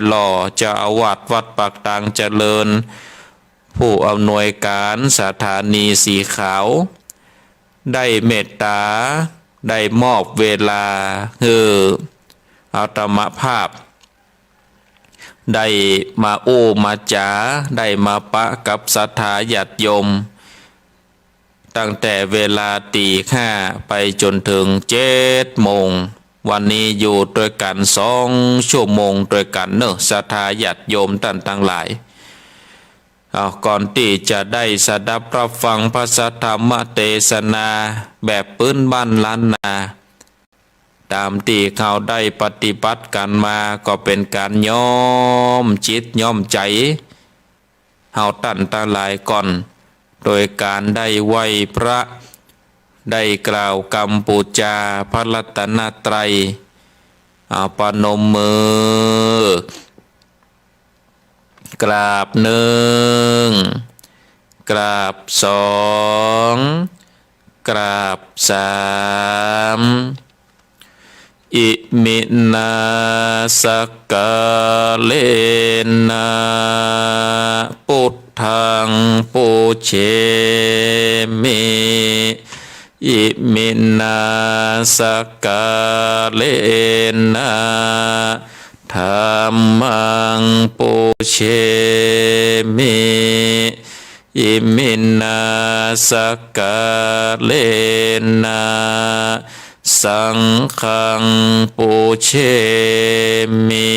หล่อเจ้าอาวาสวัดปากตางเจริญผู้อำนวยการสถานีสีขาวได้เมตตาได้มอบเวลาเอาธรรมภาพได้มาโอ้มาจ๋าได้มาปะกับศรัทธาญาติโยมตั้งแต่เวลาตีห้าไปจนถึง7 โมงวันนี้อยู่ด้วยกัน2 ชั่วโมงด้วยกันเนอะศรัทธาญาติโยมท่านทั้งหลายก่อนที่จะได้สดับรับฟังพระสัทธรรมเทศนาแบบพื้นบ้านล้านนาตามที่เขาได้ปฏิบัติกันมาก็เป็นการย้อมจิตย้อมใจเฮาตั้นทั้งหลายก่อนโดยการได้ไหว้พระได้กล่าวกรรมปูจาพระรัตนตรัยปนมมือกราบ1กราบ2กราบ3อิมินาสกาเลนะพุทธังปูเชมิอิมินาสกาเลนะธัมมังปูเชมิอิมินาสกาเลนะสังฆังปูเชมิ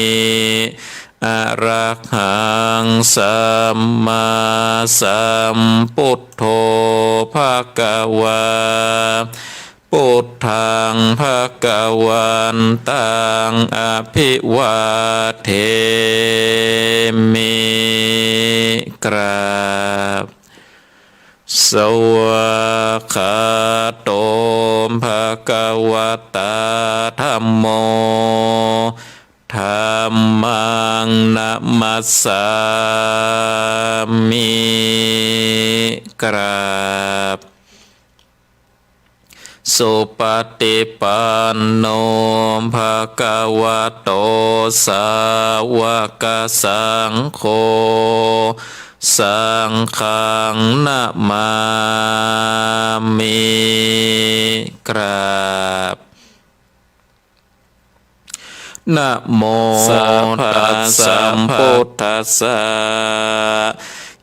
อะระหังสัมมาสัมพุทโธภะคะวาพุทธังภะคะวันตังอภิวาเทมิกราบสวากขาโตภะคะวะตาธัมโมธัมมังนะมัสสามิกราบสุปฏิปันโนภะคะวะโตสาวกสังโฆสังฆังนะมามิกราบนะโมตัสสะพุทธัสสะ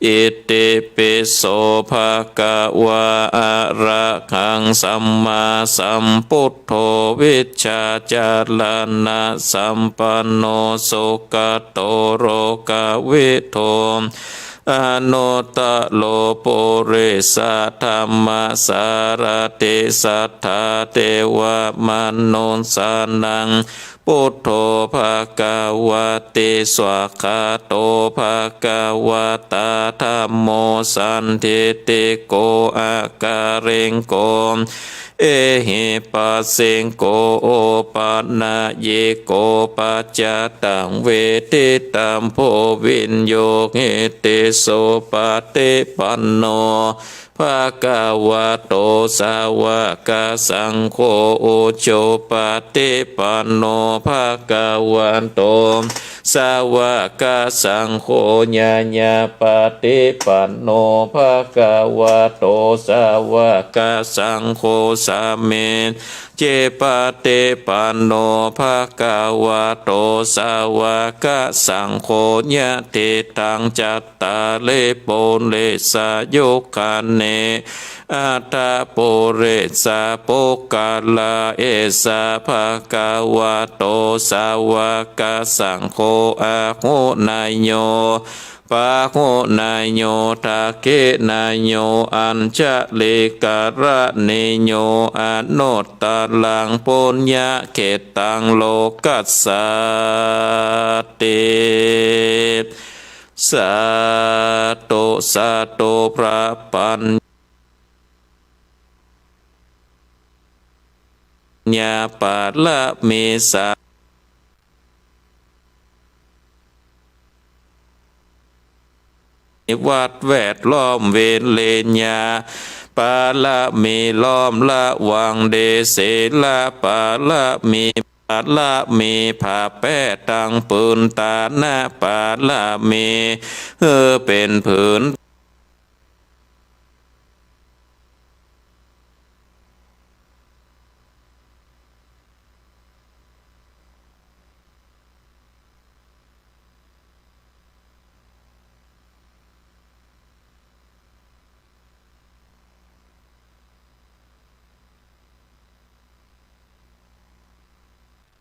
อิติปิโสภะคะวะอะระหังสัมมาสัมพุทโธวิชชาจารณะสัมปันโนสุขโตโรกวิโทอนุตตโลปุริสธรรมสารติสัทธาเทวมนุสสานังพุทโธภะคะวะติสวากขาโตภะคะวะตาธัมโมสันทิติโกอาการิงโกเอหิปัสสิงโกโอปะนะเยโกปัจจตังเวทิตัมโพวินโยเหติโสปฏิปันโนภะคะวะโตสาวกสังโฆโอโชปฏิปันโนภะคะวะโตสาวกสังโฆญาญาปฏิปันโนภะคะวะโตสาวกสังโฆสามิเจปฏิปันโนภะคะวะโตสาวกสังโฆญาติตังจัตตาเลโปเลสะยุคันเนอัตตาปุเรสะปุกาลาเอสะภะคะวะโตสาวกสังโฆอะโหนายโยปะโหนายโยทาเกนายโยอัญชลิกะระเนโยอนุตตลังปุญญาเขตังโลกัสสติสาธุพระปัญญาปาละเมสาวัดแวดล้อมเวรเลญญาปาละมีล้อมละวังเดเสละปาละมี ละเมผาแป้ตังปืนตาหน้าปาละเมเป็นผืน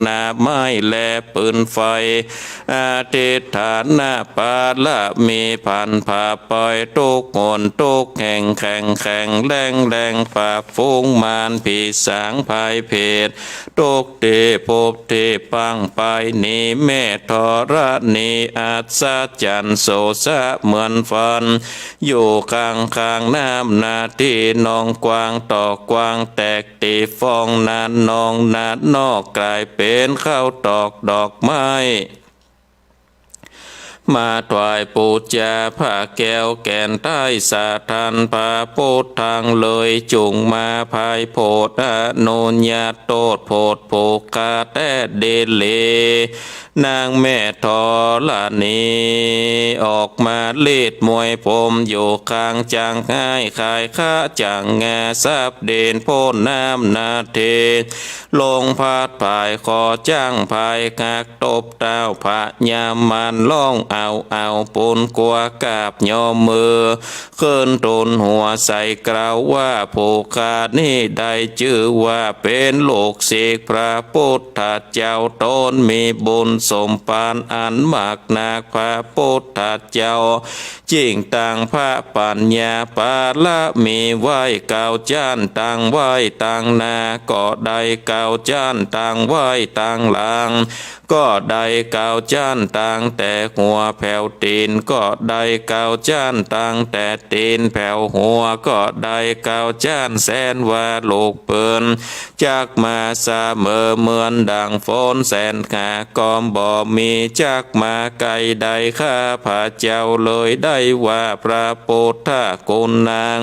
นาไม้แลปืนไฟอาทิษฐานนาปาละมีพันผ่าปล่อยทุกโอนทุกแห่งแข่งแข่งแรงแรงฝ่าฟุ้งมานผีสางภายเพศทุกเตภพเทปังไปนี้แม่ทรณีอาศจันโสสะเหมือนฟันอยู่ข้างข้างน้ำนาที่นองกวางต่อกวางแตกตีฟองนานนองนานนอกกลายเป็นข้าวตอกดอกไม้มาถวายปูจาผ้าแก้วแก่นใต้สาทานพาโพธทางเลยจุงมาภายโพธอโนญญาโตดโพธโภกาแต่เดเลนางแม่ทอลานีออกมาเลีดมวยผมอยู่ข้างจางง่ายขายข้าจางแงซับเด่นโพนน้ำนาเทลงพาดภายคอจ้างภายกักตบเต้าพระยามมันล่องเอาปูนกัวกาบยอมมือขึ้นตนหัวใส่กล่าวว่าผู้ขาดนี่ได้ชื่อว่าเป็นโลกเสกพระพุทธเจ้าตนมีบุญสมปานอันมากนักพระพุทธเจ้าจริงต่างพระปัญญาปาละมีไหวเก่าจานต่างไหวต่างนาก็ได้เก่าจานต่างไหวต่างหลังก็ได้เก่าจานต่างแต่หัวแผ่วตีนก็ได้เก่าจานต่างแต่ตีนแผ่วหัวก็ได้เก่าจานแสนว่าลูกเปินจากมาเสมอเหมือนดังฝนแสนขากอมบ่มีจากมาไกลใดข้าพระเจ้าเลยได้ว่าพระพุทธคุณนาง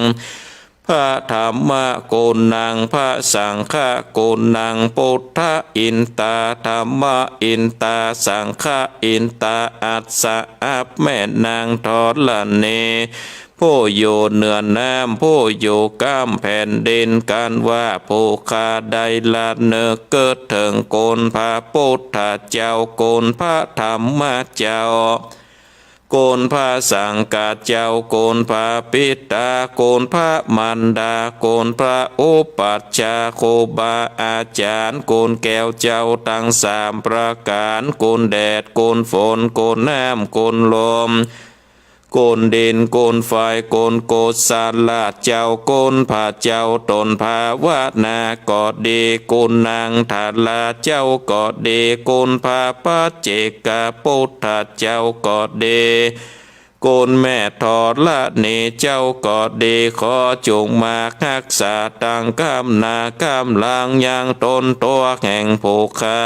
พระธรรมกุณังพระสังฆกุณังพุทธอินตาธรรมอินตาสังฆอินตาอัสสะอัปแม่นางทอดละเนผู้อยู่เหนือน้ำผู้อยู่ก้ามแผ่นดินกันว่าผู้ขาได้ละเนอเกิดถึงโกนพระพุทธเจ้าโกนพระธรรมเจ้าโกนพระสังฆเจ้าโกนพระปิตาโกนพระมันดาโกนพระอุปัชฌาย์ครูบาอาจารย์โกนแก้วเจ้าทั้งสามประการโกนแดดโกนฝนโกนน้ำโกนลมโกนดินโกนไฟโกนโกศลาเจ้าโกนพระเจ้าตนภาวนาก็ดีโกนนางทาลาเจ้าก็ดีโกนพระปัจเจกพุทธเจ้าก็ดีโกนแม่ทอดละเนเจ้าก็ดีขอจงมารักษาตังกำนากำลังยังตนตัวแห่งภูคา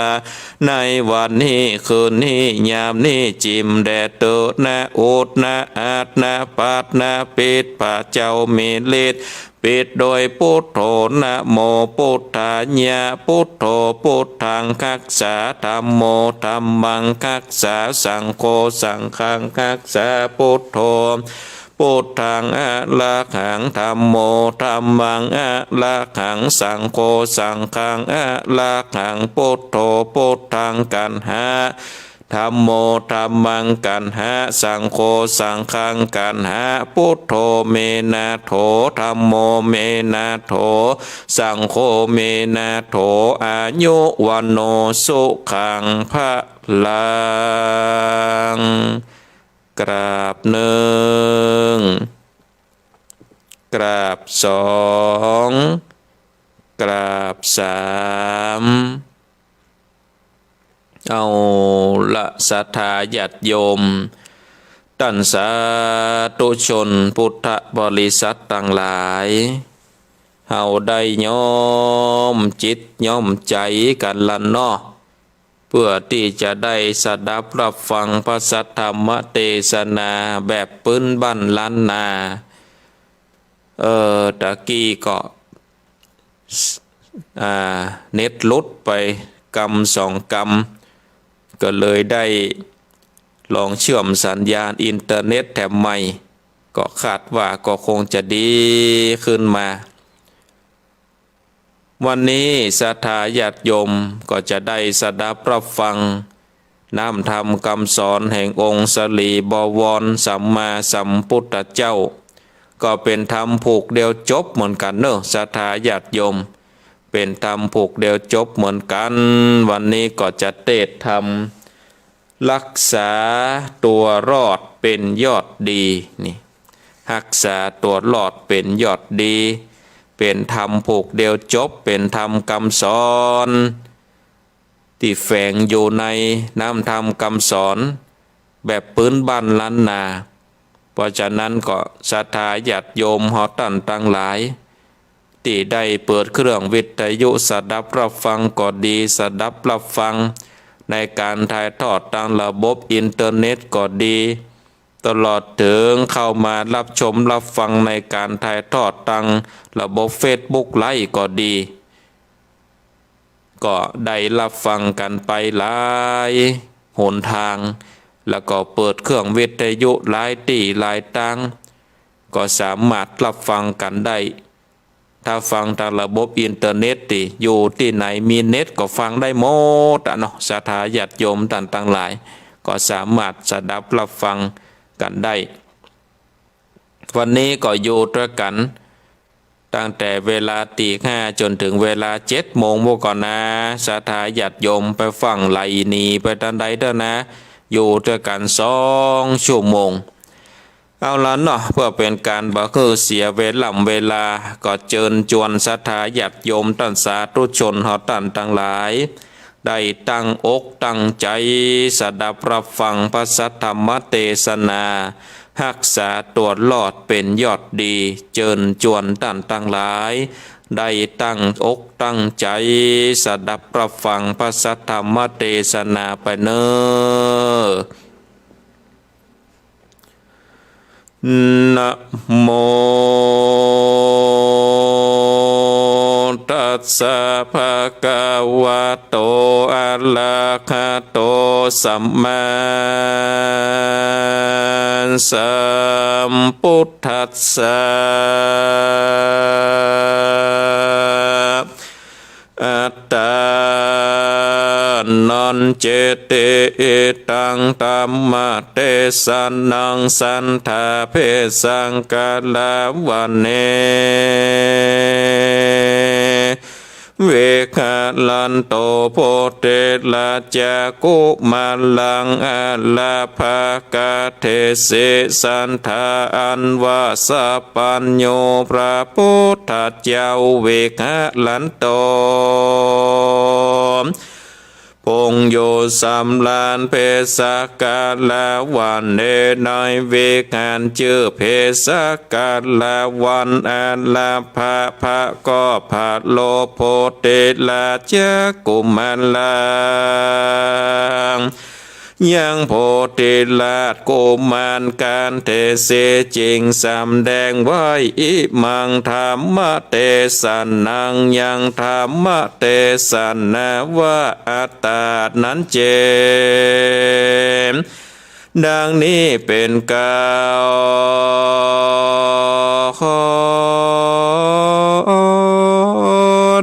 ในวันนี้คืนนี้ยามนี้จิมแดดเตนะอุดนะอาดนะปัดนะปิดพระเจ้ามีฤทธิ์ปิดโดยพุทโธนะโมพุทธายะพุทโธพุทธังคักษาธัมโมธัมมังคักษาสังโฆสังฆังคักษาพุทโธพุทธังอะระหังธัมโมธัมมังอะระหังสังโฆสังฆังอะระหังพุทโธพุทธังกันหาธัมโมธัมมังกันหะสังโฆสังฆังกันหะพุทโธเมนะโถธัมโมเมนะโถสังโฆเมนะโถอายุวันโนสุขังพะลังกราบหนึ่งกราบสองกราบสามเอาละศรัทธาญาติโยมท่านสาธุชนพุทธบริษัทต่างหลายเฮาได้ย่อมจิตย่อมใจกันละเนาะเพื่อที่จะได้สดับรับฟังพระสัทธรรมเทศนาแบบปื้นบ้านล้านนาตะกี้ก็เน็ตหลุดไป กรรม2 กรรมก็เลยได้ลองเชื่อมสัญญาณอินเทอร์เน็ตแถมใหม่ก็คาดว่าก็คงจะดีขึ้นมาวันนี้ศรัทธาญาติโยมก็จะได้สดับรับฟังน้ำธรรมคำสอนแห่งองค์สลีบวรสัมมาสัมพุทธเจ้าก็เป็นธรรมผูกเดียวจบเหมือนกันเนอะศรัทธาญาติโยมเป็นธรรมผูกเดียวจบเหมือนกันวันนี้ก็จะเทศธรรมรักษาตัวรอดเป็นยอดดีนี่รักษาตัวรอดเป็นยอดดีเป็นธรรมผูกเดียวจบเป็นธรรมคำสอนที่แฝงอยู่ในน้ำธรรมคำสอนแบบพื้นบ้านล้านนาเพราะฉะนั้นก็ศรัทธาญาติโยมหอตันตั้งหลายที่ได้เปิดเครื่องวิทยุสดับรับฟังก็ดีสดับรับฟังในการถ่ายทอดทางระบบอินเทอร์เน็ตก็ดีตลอดถึงเข้ามารับชมรับฟังในการถ่ายทอดทางระบบ Facebook ไลฟ์ก็ดีก็ได้รับฟังกันไปหลายหนทางแล้วก็เปิดเครื่องวิทยุหลายที่หลายตังก็สามารถรับฟังกันได้ถ้าฟังทางระบบอินเทอร์เน็ตที่อยู่ที่ไหนมีเน็ตก็ฟังได้หมดเนาะศรัทธาญาติโยมท่านทั้งหลายก็สามารถสดับรับฟังกันได้วันนี้ก็อยู่ด้วยกันตั้งแต่เวลาตี 5จนถึงเวลา7 โมงพวกก่อนนะศรัทธาญาติโยมไปฟังไหลนีไปทันใดเด้อนะอยู่ด้วยกัน2 ชั่วโมงเอาละเนาะเพื่อเป็นการบ่คือเสียเวลาก็เชิญชวนศรัทธาญาติโยมท่านสาธุชนเฮาท่านทั้งหลายได้ตั้งอกตั้งใจสดับรับฟังพระสัทธรรมเทศนารักษาตัวรอดเป็นยอดดีเชิญชวนท่านทั้งหลายได้ตั้งอกตั้งใจสดับรับฟังพระสัทธรรมเทศนาไปเน้อนะโมตัสสะภะคะวะโตอะระหะโตสัมมาสัมพุทธัสสะอัตตานันเจเตตังธัมมะเทสนังสันทาเพสังกาลาวันเนเวคาลันโตโพเตลาจากุมาลังอาลาภากาเทเสสันทาอันวาสปัญโยพระพุทธเจ้าเวคาลันโตพงโยสัมลานเพสกาลาวันเนนอยเวกันเจือเพสกาลาวันอาลาภะภะก็ภะโลโพเตลาเจกุมาลังยังโพธิลาชกุมารการเทเสจริงสำแดงไว้อิมังธรรมเทศนังยังธรรมเทศนาว่าอัตตานั้นเจดังนี้เป็นกาว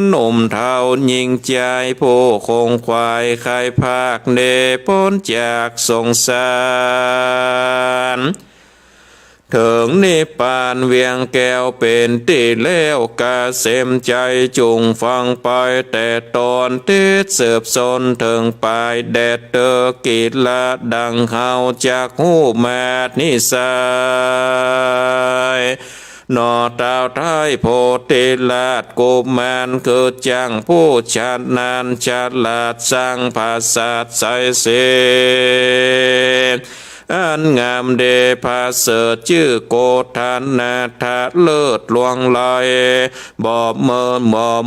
หนุ่มเทายิ่งใจผู้คงควายใครภาคเนพ้นจากสงสารถึงนิพพานเวียงแก้วเป็นที่แล้วกาเสมใจจุงฟังไปแต่ตอนที่เสืบสนถึงปลายแดดเตอกิดละดังเฮาจากหูแมดนิสัยนอดาวไทยโพธิลาชกุมารคือจังผู้ชาญนานฉลาดสร้างภาษาใสเสอันงามเดภาเสดชื่อโกฏานาถาเลิศลวงลอยบ่เห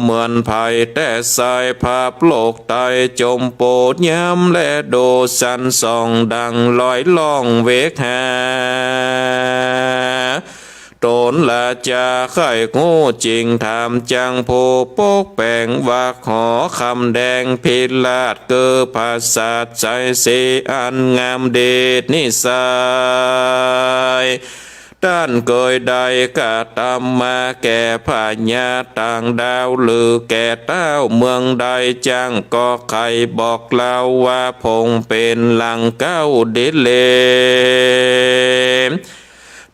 มือนภัยแต่สายภาพโลกไตจมโปดย้ำและโดสันส่องดังลอยล่องเวกหา ตนละจะไข่งูจริงทำจังผู้ปกแปงว่าขอคำแดงพิลาดเกิดภาษาใจสีอันงามเดชนิสัยด้านเกยใดกะตามมาแก่พญาต่างดาวหรือแก่เต้าเมืองใดจังก็ใครบอกเล่าว่าพงเป็นหลังเก้าดิเล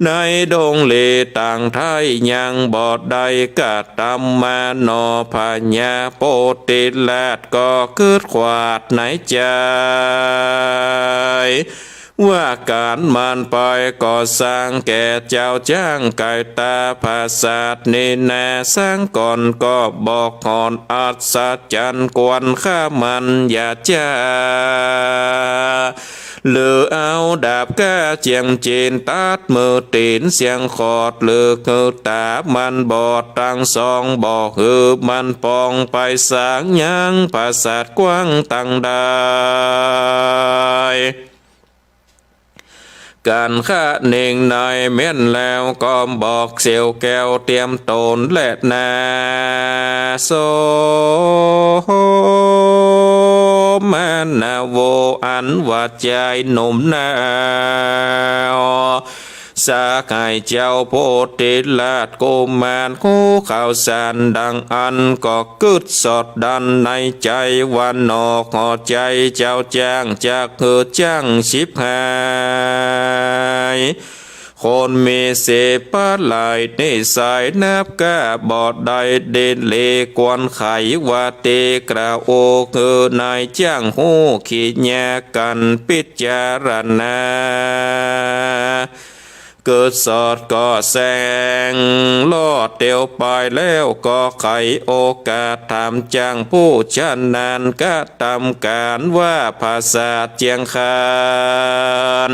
ในดงเลต่างไทยยังบอดใดกะตามมานอพญาโปติลาดก็เกิดขวาดในใจว่าการมันไปก่อสร้างแก่เจ้าจ้างไก่ตาภาษาทนี่แน่สร้างก่อนก็บอกก่อนอัศจรรย์กวนข้ามันอย่าจ้าหรือเอาดาบก้าเจียงจีนตัดมือตีนเสียงขอดหรือคือตามันบอดตั้งสองบอกคือมันปองไปสางยังภาษาทกว้างตั้งได้การฆ่าเน่งนายเม่นแล้วก็บอกเสียวแก้วเตรียมตนและนาโซมันนาโวอันว่าใจหนุ่มนาวสาไก่เจ้าโพธิลาดโกมานคู่ข่าวสารดังอันก็กึดสอดดันในใจวันนอกหอใจเจ้าจ้างจากเกิดจ้างชิบหายคนมีเสปาลายในสายนับกาบอดใดเด่นเลกวนไขว่าเตกระโอคือนายจ้างหูขีดแยกันพิจารณาเกิดสอดก็แสงลอดเตียวไปแล้วก็ไขโอกาสทำจ้างผู้ชนานก็ทำการว่าภาษาเจียงคาน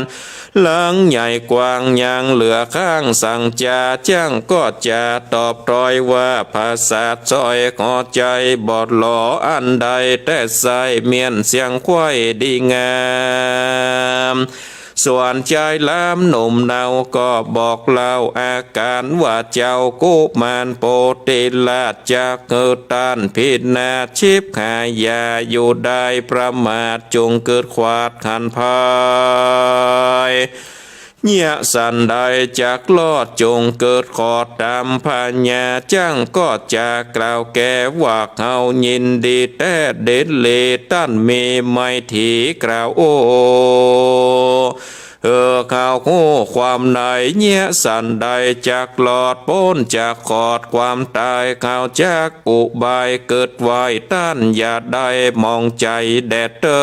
หลังใหญ่กว้างยังเหลือข้างสั่งจาจ้างก็จะตอบรอยว่าภาษาซอยขอใจบอดหลออันใดแต่ใส่เมียนเสียงควายดีงามส่วนใจล้ำหนุ่มเนาก็บอกเล่าอาการว่าเจ้ากุมารโปติลาดจากเกิดต้านพิษนาชิบหายาอยู่ได้ประมาทจงเกิดขวาดขันพายเนี่ยสันใดจากลอดจงเกิดขอดตามพญาจ้างก็จะกล่าวแก่ว่าเขายินดีแต่เด็ดเลตั้นมีไม่ถีกล่าวโอข่าวคู่ความใดเนี่ยสันใดจากหลอดพ้นจากขอดความตายข่าวจากอุบายเกิดไว้ต้านอย่าได้มองใจแดดเตอ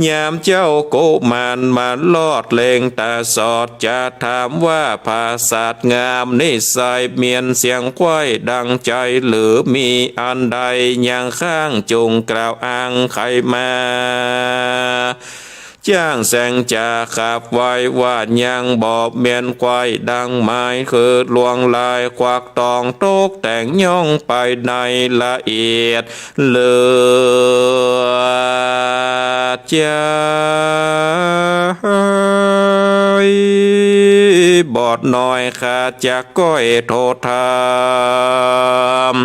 ยามเจ้าโกมานมาลอดเลงตาสอดจะถามว่าภาษาทงามนิสัยเมียนเสียงควายดังใจหรือมีอันใดยังข้างจงกล่าวอ้างใครมาจ้างแสงจะขับไว้ว่ายังบอบเมียนควายดังไม้คือลวงลายควักตองโตกแต่งย่องไปในละเอียดเลือใจบอดน้อยขาจากก้อยโทธาม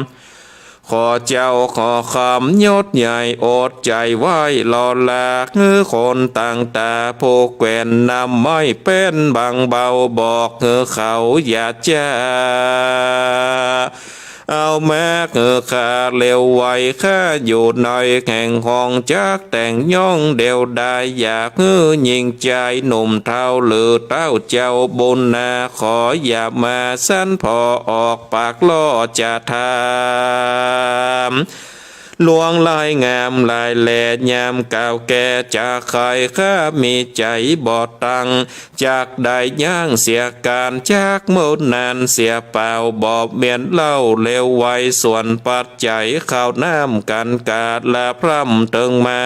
ขอเจ้าขอคำยศใหญ่อดใจไว้รอลากคนต่างตาผู้แกวนนำไม่เป็นบางเบาบอกเขาอย่าจ้าเอาแม้ข้าเร็วไวข้าอยู่ในแห่งห้องจักแต่งย่องเดียวได้อยากยิงใจหนุ่มเท่าหรือเต้าเจ้าบุญนาขออย่ามาสั้นพอออกปากล่อจะทำลวงลายงามลายแหลยามก่าวแก่จากใครข้ามีใจบอดตังจากได้ย่างเสียการจากโมดนานเสียเปล่าบอบเมียนเล่าเลวไวส่วนปัจจัยข้าวน้ำกันกาดและพร่ำเติงมา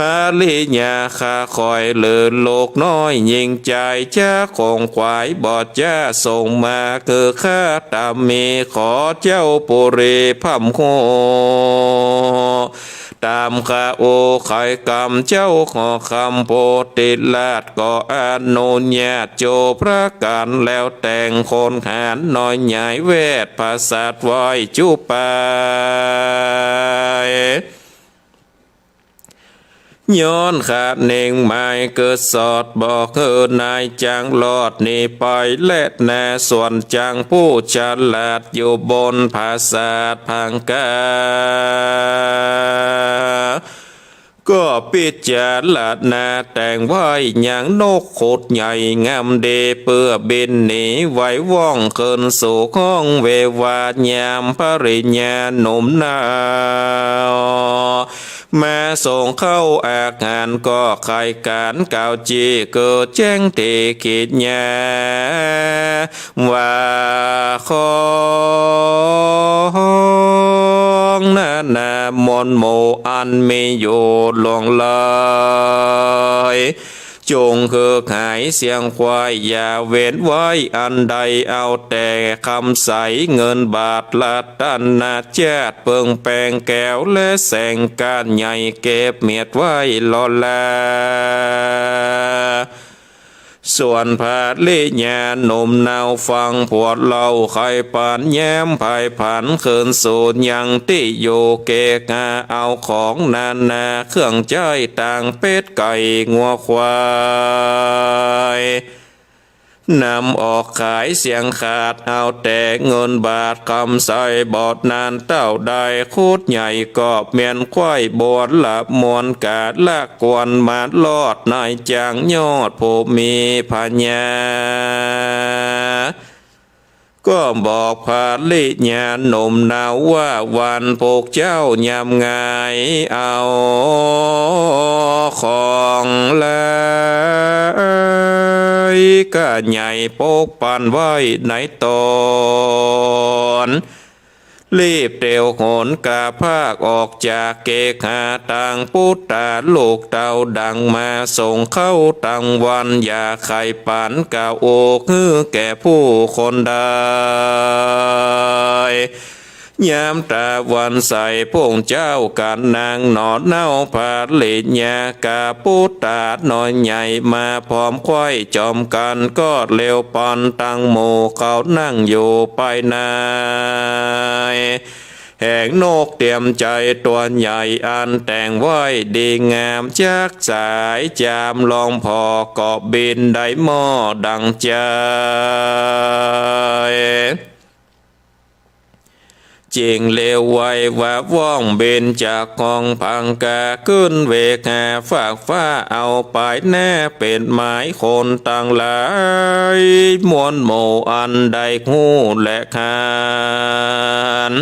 พาลิญาคาคอยเลือโลกน้อยยิงใจจ้าคงควายบอดจ้าส่งมาคือข้าตามมีขอเจ้าปุรีพัมโค ตามคาโอไข่กำเจ้าขอคำโพติลาดก็อนุญาตโจพระการแล้วแต่งคนหานน้อยใหญ่เวทภาษาไว้จุปายย้อนขาดเน่งไม้เกิดสอดบอกนายจางหลอดนี่ไปและแน่ส่วนจางผู้ฉลาดอยู่บนภาษาพังกาก็ปิดจาลาดนาแต่งไว้อย่างนกโคดใหญ่งามเดเพื่อบินหนีไหวว่องเคินสู่ห้องเววายามปริญญาหนุ่มนาวมาส่งเข้าอาคารก็ใครการเก่าจีเกิดแจ้งเทขีดญาว่าของนานามนโมอันมีอยู่หลวงเลยจงคือหายเสียงควายอย่าเว้นไว้อันใดเอาแต่คำใสเงินบาทละตันนาแจดเปิงแปงแก้วและแสงการใหญ่เก็บเมียดไว้ลอลาส่วนผาลิญาหนุ่มนาวฟังพวดเล่าไข่ปานแย้มภายผันเขินสูญยังติโยเกกาเอาของนาเครื่องใจต่างเป็ดไก่งัวควายนำออกขายเสียงขาดเอาแต่เงินบาทคำใส่บอดนานเต้าได้คูดใหญ่กอบเมียนควายบวชละมวนกาดละกวนมาลอดนายจางยอดผู้มีปัญญาก็บอกพาลิญาหนุ่มนาวว่าวันพวกเจ้ายำไงเอาของเลยก็ใหญ่ปกปันไว้ในตนรีบเตียวโหนกาภาคออกจากเกคาต่างพุทธาลูกเต่าดังมาส่งเข้าตั้งวันอย่าไข่ปันกาโอกฮือแก่ผู้คนได้ยามตาวันใสพงเจ้ากันนางนอนเน่าผาลิญากาพุทธาน้อยใหญ่มาพร้อมควายจอมกันก็เร็วปอนตั้งหมู่เขานั่งอยู่ไปนายแห่งนกเตรียมใจตัวใหญ่อันแต่งไว้ดีงามจากสายจามลองพอเกาะบินได้หม้อดังใจจริงเลวไว้ว่าว่องเบนจากกองพังกาขึ้นเวกาฝากฟ้าเอาไปแน่เป็นหมายคนต่างหลายมวลโมอันใดหูและคาน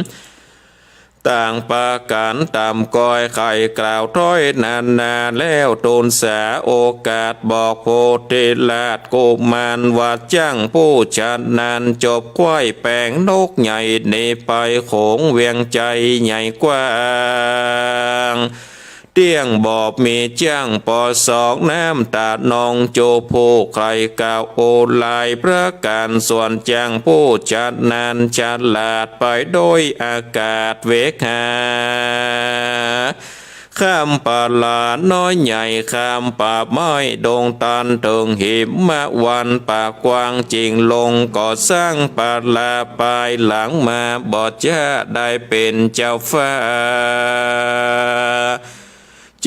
ต่างปาการตามกอยไข่กล่าวถ้อยนาแล้วตูนสาโอกาสบอกโพธิลาดกุมารว่าจ้างผู้ชันนานจบควายแปลงนกใหญ่นี่ไปโขงเวียงใจใหญ่กว้างเตี้ยงบอบมีจ้างปอสองน้ำตาดนองโจผู้ใครกล่าวโอลายพระการส่วนจ้างผู้จัดนานจัดลาดไปโดยอากาศเวกาข้ามป่าลาน้อยใหญ่ข้ามป่าไม้ดงตันเถิงหิมมะวันป่ากว้างจริงลงก่อสร้างป่าลาปลายหลังมาบอดจะได้เป็นเจ้าฟ้า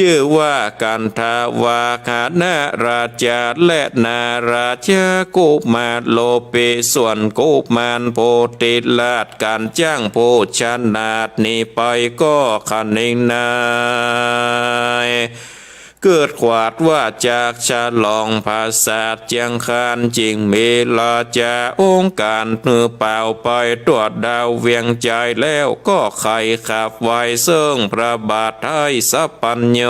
ชื่อว่ากันทาวาคานาราชาและนาราชากุมารโลเปส่วนกุมารโพธิลาดการจ้างผู้ชนาดนี้ไปก็ขันนิงนายเกิดขวาดว่าจากฉลองภาษาเจียงคานจริงมีลาจาองค์การมือเปล่าไปตรวจดาวเวียงใจแล้วก็ไข่ขับไว้ซึ่งพระบาทให้สัพพัญโย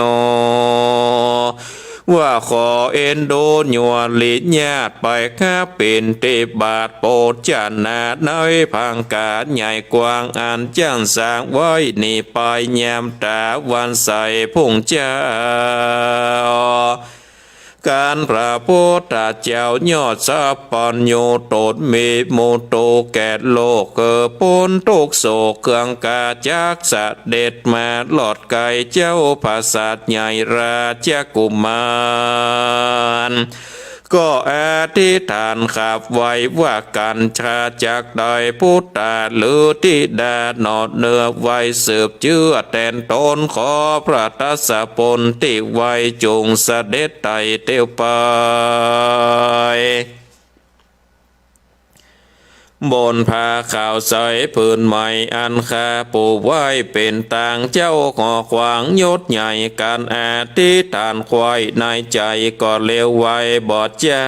ว่าขอเอ็นดูหยวลิญาติไปข้าเป็นติบาทโปรดจานาในพังกาใหญ่กว้างอันจ้างสร้างไว้นี่ไปยามตาวันใสพุ่งเจ้า การพระพุทธเจ้ายอดสัพพัญโยโตดเมโมโตแก่โลกเกิดพ้นทุกโศกเครื่องกาจักเสด็จมาหลอดไก่เจ้าภาษาใหญ่ราชกุมารก็อธิษฐานขับไว้ว่ากันชาจากได้พุทธาหรือทิดานอดเนื้อไว้สืบเชื่อแทนตนขอพระทัสพลที่ไว้จงเสด็จไต่เตียวไปบนผ้าขาวใสผืนใหม่อันคาปูไว้เป็นต่างเจ้าขอขวางยศใหญ่การอธิษฐานควายในใจก็เลวไว้บอดจ้า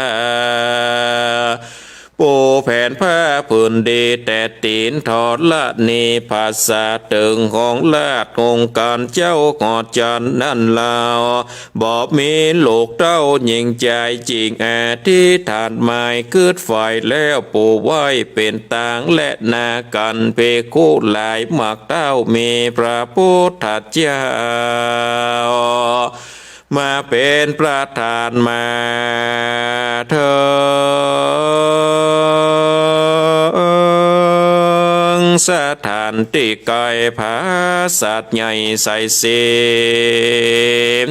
ปูแผ่นผ้าผืนดีแต่ตีนทอดละนีภาษาตึงของลาดองค์การเจ้ากอดจันนั่นลาวบอกมีลูกเต้ายิงใจจริงอธิษฐานหมายคืดไฟแล้วปูไว้เป็นต่างและนากันเพคุหลายหมักเต้ามีพระพุทธเจ้ามาเป็นประธานมาเถิงสถานที่ไกลภาสัตว์ใหญ่ใส่เสีย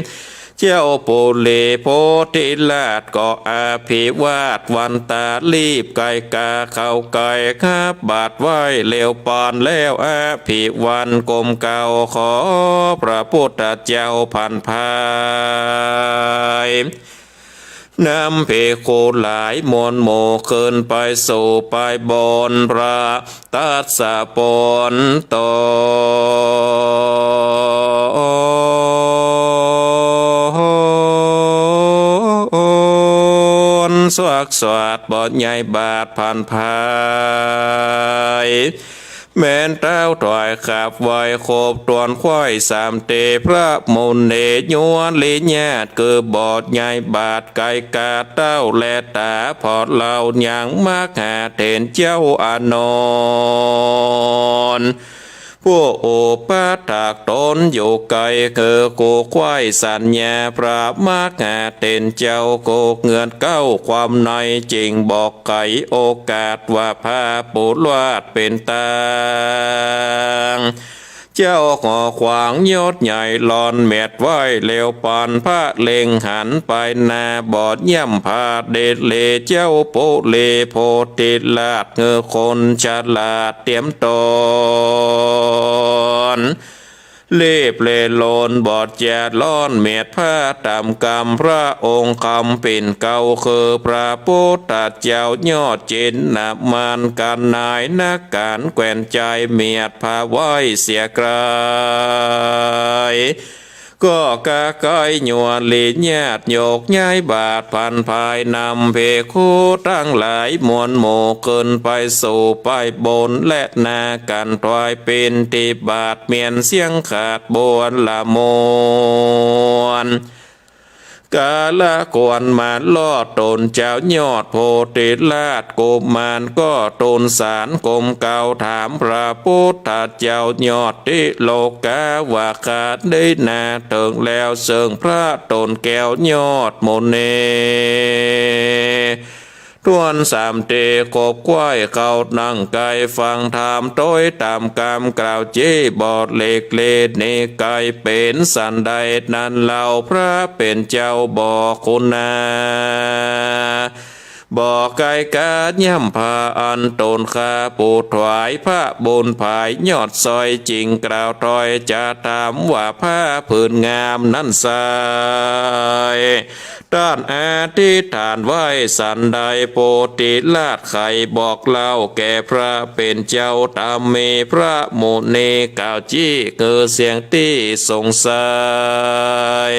เจ้าปุริโพธิลาชก็อาภิวาทวันตารีบไก่กาเข้าไก่คาบบาดไว้เลี้ยวปอนแล้วอาภิวันกลมเก่าขอพระพุทธเจ้าพันภายนำเพโคหลายมวลโมขึ้นไปสู่ไปบนพระตัสสะปนโตสวักสวัสดบอดใหญ่บาทพันภายแม้นเต้าถอยขับไว้โคบตวนควายสามเตพระมุนเนยวนลิญาตคือบอดใหญ่บาทไก่กาเต้าและตาพอดเหล่าอย่างมากหาเถนเจ้าอานนท์ผู้โอปาถากตนอยู่ไกลคือโกควายสัญญาพระมากหาเต็นเจ้าโกเงื่อนเก้าความในจริงบอกไก่โอกาสว่าพาปูดวาดเป็นตางเจ้าขอขวางยศใหญ่หลอนเม็ดไว้เลี้ยวปานพระเล็งหันไปนาบอดย่ำพาเดชเลเจ้าโปเลโพติลาดเงือคนฉลาดเตรียมตนเล็บเลโลนบอดแจดล้อนเม็ดผ้าตามกรรมพระองค์คำเป็นเก่าคือพระพุทธเจ้ายอดจินนับมันกันนายนักการแกว่นใจเมียดพาไว้เสียไกลก็กะไก่หยวนลีญาติโยกย้ายบาทพันภายนำเพคูตั้งหลายมวลโมเกินไปสู่ไปบนและนากันถวายเป็นที่บาทเมียนเสียงขาดบวนละมวนกาละกวนมาลอดตนเจ้ายอดโพธิลาชกุมารก็ตนสารกลมเก่าถามพระพุทธเจ้ายอดที่โลกาว่าขาดได้นาเถิงแล้วเสิงพระตนแก้วยอดโมเนทวนสามเตกบควายเขานั่งไก่ฟังธรรมโต้ยตามกรรมกล่าวเจบอดเล็กเลดเนไก่เป็นสันใดนั้นเหล่าพระเป็นเจ้าบอกคุณนาบอกไก่กาดย่ำพาอันตนคาปูถวายพระบุญภายยอดซอยจริงกล่าวถอยจะถามว่าผ้าผืนงามนั้นใสด้านอธิษฐานไว้สันใดโพธิลาชไขบอกเล่าแก่พระเป็นเจ้าตามเมพระโมเนกล่าวจี้เกิดเสียงที่สงสัย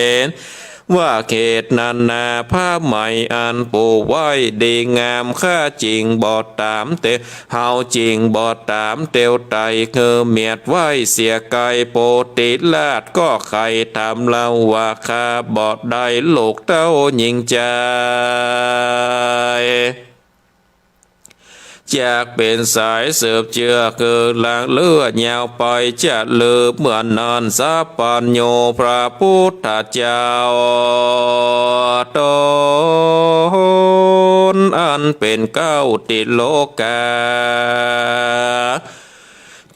ว่าเขตนันนาผ้าใหม่อันปูไว้ดีงามข้าจริงบอดตามเตเฮาจริงบอดตามเตียวไตคือเมียดไว้เสียไกโปติลาดก็ใครทำเล่าว่าข้าบอดได้ลูกเต้ายิงใจจากเป็นสายเสืบเจือคือหลังเลือดยาวไปจะลืมเหมือนนอนสัพพัญโยพระพุทธเจ้าต เป็นเก้าติโลกา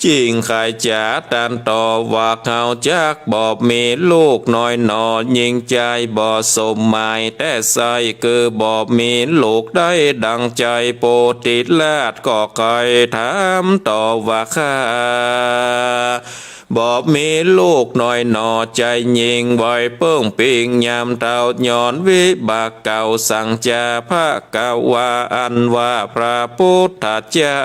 จริงใครจะตันต่อว่าเขาจักบอกมีลูกน้อยหนอยิงใจบ่สมหมายแต่ใส่คือบอกมีลูกได้ดังใจโปติดลาดก็ใครถามต่อว่าข้าบอกมีลูกน้อยหนอใจยิงบ่อยเปิ้งปิงยามเต่าย้อนวิบากเก่าสั่งจาพระกาวาอันว่าพระพุทธเจ้า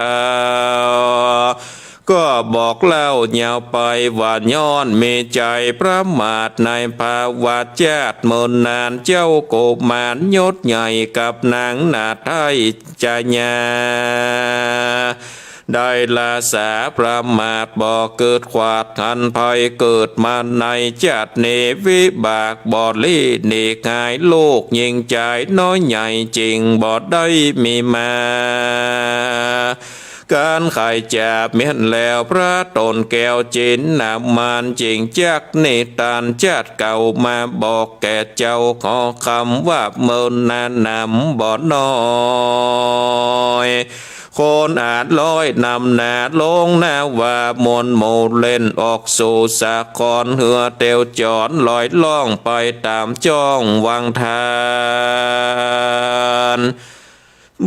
ก็บอกเล่ายาวไปว่าย้อนมีใจประมาทในภาวะญาติมนนานเจ้าโกมานยศใหญ่กับนางนาไทยจาญาได้ลาสาประมาทบ่เกิดขวาดทันภัยเกิดมาในจัดเนวิบากบ่ลีเนกหายโลกยิงใจน้อยใหญ่จริงบ่ได้มีมาการไข่จับเมียนแล้วพระตนแก้วจินนามานจริงจักนิทานจัดเก่ามาบอกแก่เจ้าขอคำว่าเมินนานนำบ่น้อยคนอาจลอยนำหน้าลงหน้าว่ามนโมเล่นออกสู่สาครเหือเตียวจอนลอยล่องไปตามจ้องวังทาน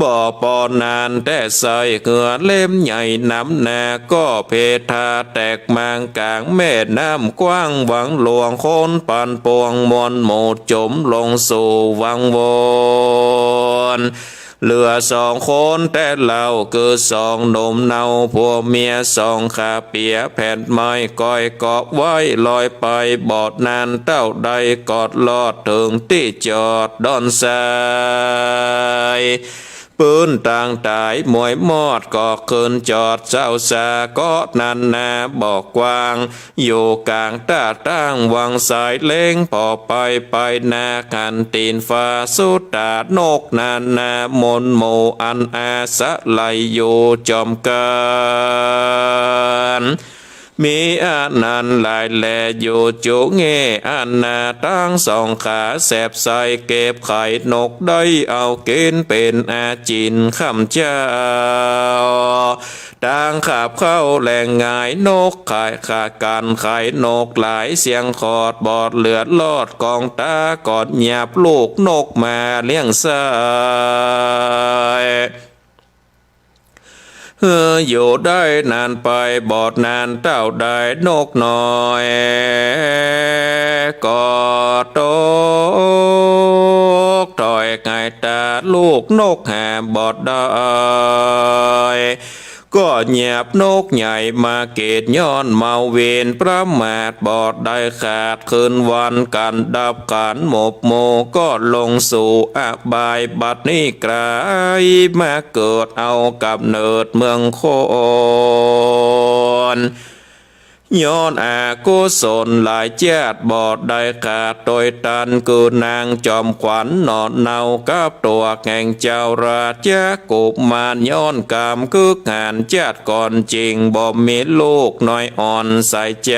บ่อปอนานแต่ใส่เหือเล่มใหญ่น้ำนาก็เพทาแตกมางกลางแม่น้ำกว้างหวังหลวงโคนปันปวงมนโมจมลงสู่วังวนเหลือสองคนแต่เราคือสองหนุ่มเนาผัวเมียสองขาเปียแผ่นไม้ก้อยเกาะไว้ลอยไปบอดนานเต้าใดกอดลอดถึงที่จอดดอนทรายปืนต่างตายมวยมอดก็คืนจอดเจ้าสาก็นันนาบอกกว้างอยู่กลางตาตั้งวังสายเล้งพอไปนากันตีนฟ้าสุดตานกนานามนโมอันอาสะไหลอยู่จอมกันมีอานันหลายแลอยู่จุเงอานาตั้งสองขาแสบใสเก็บไข่นกได้เอาเกณฑ์เป็นอาจินคำเจ้าต่างขับเข้าแหล่งงายนกขายขากันไข่นกหลายเสียงขอดบอดเลือดลอดกองตากอดหยาบลูกนกมาเลี้ยงสายอยู่ได้นานไปบอดนานเต้าได้นกน้อยกอดตกถอยไงตาลูกนกหาบอดได้ก็เงียบนกใหญ่มาเกตย้อนเมาเวนประมาทบอดได้ขาดคืนวันกันดับกันหมบโมก็ลงสู่อบายบัดนี้กลายมาเกิดเอากับเนิดเมืองโคนย้อนอากุศลหลายเจ็ดบอดได้ขาดโดยตันคือนางจอมขวัญนอนเนากับตัวแห่งเจ้าราชกุมารย้อนกรรมคืองานเจ็ดก่อนจริงบ่มีลูกน้อยอ่อนใส่ใจ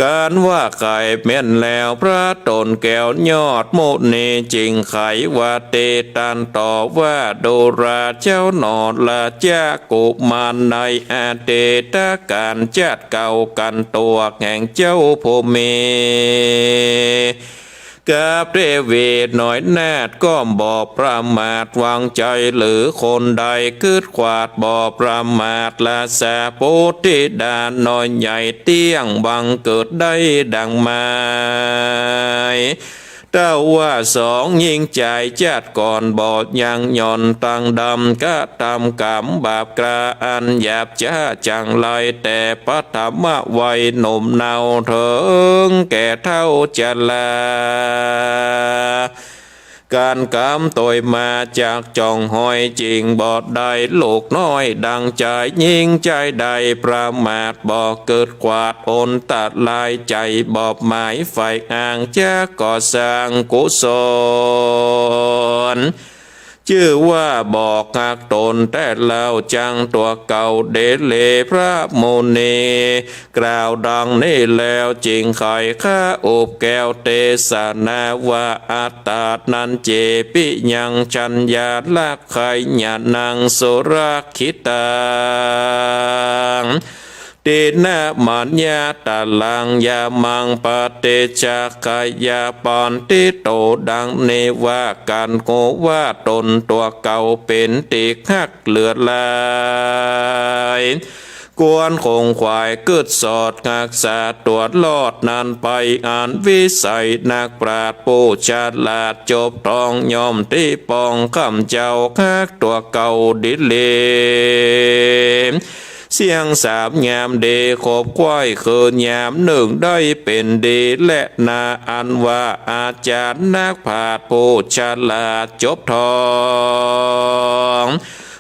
การว่าไข่เม่นแล้วพระตนแก้วยอดโมนีจริงไขว่าเตตันต่อว่าโดราเจ้าหนอดละจ้ากุมารในอาเตตะการจัดเก่ากันตัวแห่งเจ้าภูมิกับเทวีหน่อยนาดก็บ่ประมาทวางใจหรือคนใดคืดขวาดบ่ประมาทละสาโพธิดาน้อยใหญ่เตี้ยงบังเกิดได้ดังไม้เต้าว่าสองยิงใจจัดก่อนบอดยังย่อนตั้งดำก็ทำกรรมบาปกระอันหยาบจ้าจังไรแต่ปัตมะวัยหนุ่มเนาเถิงแก่เท่าจะลาการกำตัวมาจากจ่องหอยจริงบอดใดลูกน้อยดังใจยิงใจใดประมาทบ่เกิดกวาดอนตัดลายใจบอบหมายไฟอ่างจะก่อสร้างกุศล ชื่อว่าบอกหักตนแต่แล้วจังตัวเก่าเดชเลพระโมนีกล่าวดังนี้แล้วจริงไข่ข้าอบแก้วเตสนาว่าอัตตานันเจปิยังชัญญาลักไขญาณังสุรักขิตังเตนะมัญญาตาลังยามังปเตจักขยาปอนติโตดังเนว่าการโกว่าตนตัวเก่าเป็นติหักเลือดลายกวนคงควายกึดสอดงักษาตรวจลอดนานไปอ่านวิสัยนักปราดผู้ฉลาดจบทองยอมที่ปองคำเจ้าคักตัวเก่าดิเลเสียงสามยามเดขบควายเคืนยามหนึ่งได้เป็นดีและนาอันว่าอาจารย์นักผาดผู้ฉลาดจบทอง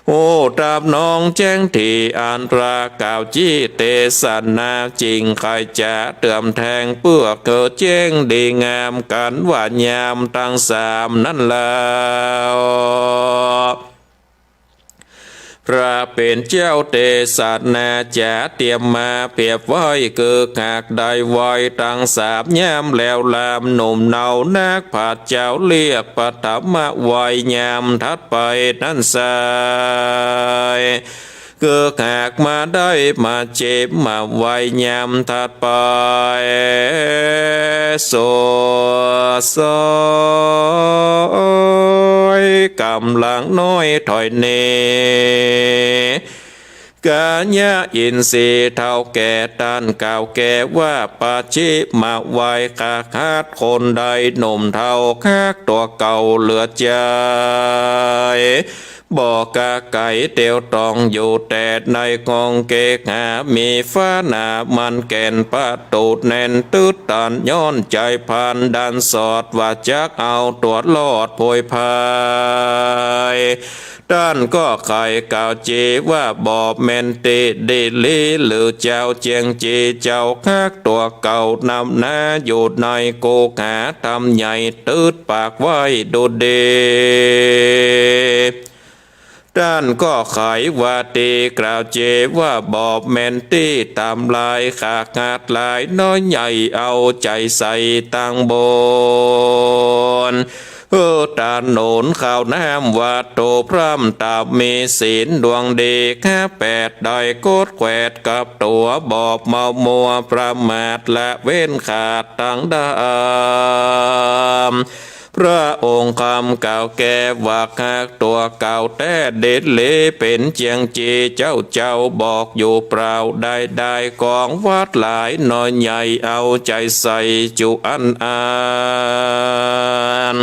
โอ้ตามน้องแจ้งที่อันตรากาวจีเตสันนาจริงใครจะเติมแทงเพื่อเกิดแจ้งดีงามกันว่ายามตั้งสามนั่นแล้วพระเป็นเจ้าเตสัตนาจะเตรียมมาเพียบไว้เกิดหากได้ไว้ตั้งสามยามแล้วลามหนุ่มเนานักผาดเจ้าเรียกปฐมไว้ยามทัดไปนั่นสายเกิดหากมาได้มาเจ็บมาไว้ยามทัดไปโซกำลังน้อยถอยเนกาญาอินทรีเท่าแก่ตันก่าวแก่ว่าปาชิมาไว้คาคาดคนใดหนุ่มเท่าคักตัวเก่าเหลือใจบอกกาไก่เตียวตองอยู่แต่ในกองเกหามีฟ้าหนามันแก่นประตูแน่นตืดตันย้อนใจพันดันสอดว่าจักเอาตัวรอดโพยพายด้านก็ไข่กาวจีว่าบอบเมนติดีลีหรือเจ้าเจียงจีเจ้าคักตัวเก่านำหน้าอยู่ในโกหาทำใหญ่ตืดปากไว้ดูเดด้านก็ไขว่าตีกล่าวเจว่าบอบแมนตี้ตามลายขากาดลายน้อยใหญ่เอาใจใส่ตั้งบนตาโหนนข่าวน้ำว่าโตพร่ำตาบมีศีลดวงดีแค่แปดได้โกดแขวดกับตัวบอบเมามัวประมาทและเว้นขาดตั้งดามพระองค์คำกล่าวแก่ว่าหักตัวเก่าแต่เด็ดเลเป็นเจียงจีเจ้าบอกอยู่เปล่าได้กองวัดหลายน้อยใหญ่เอาใจใส่จุอันอาน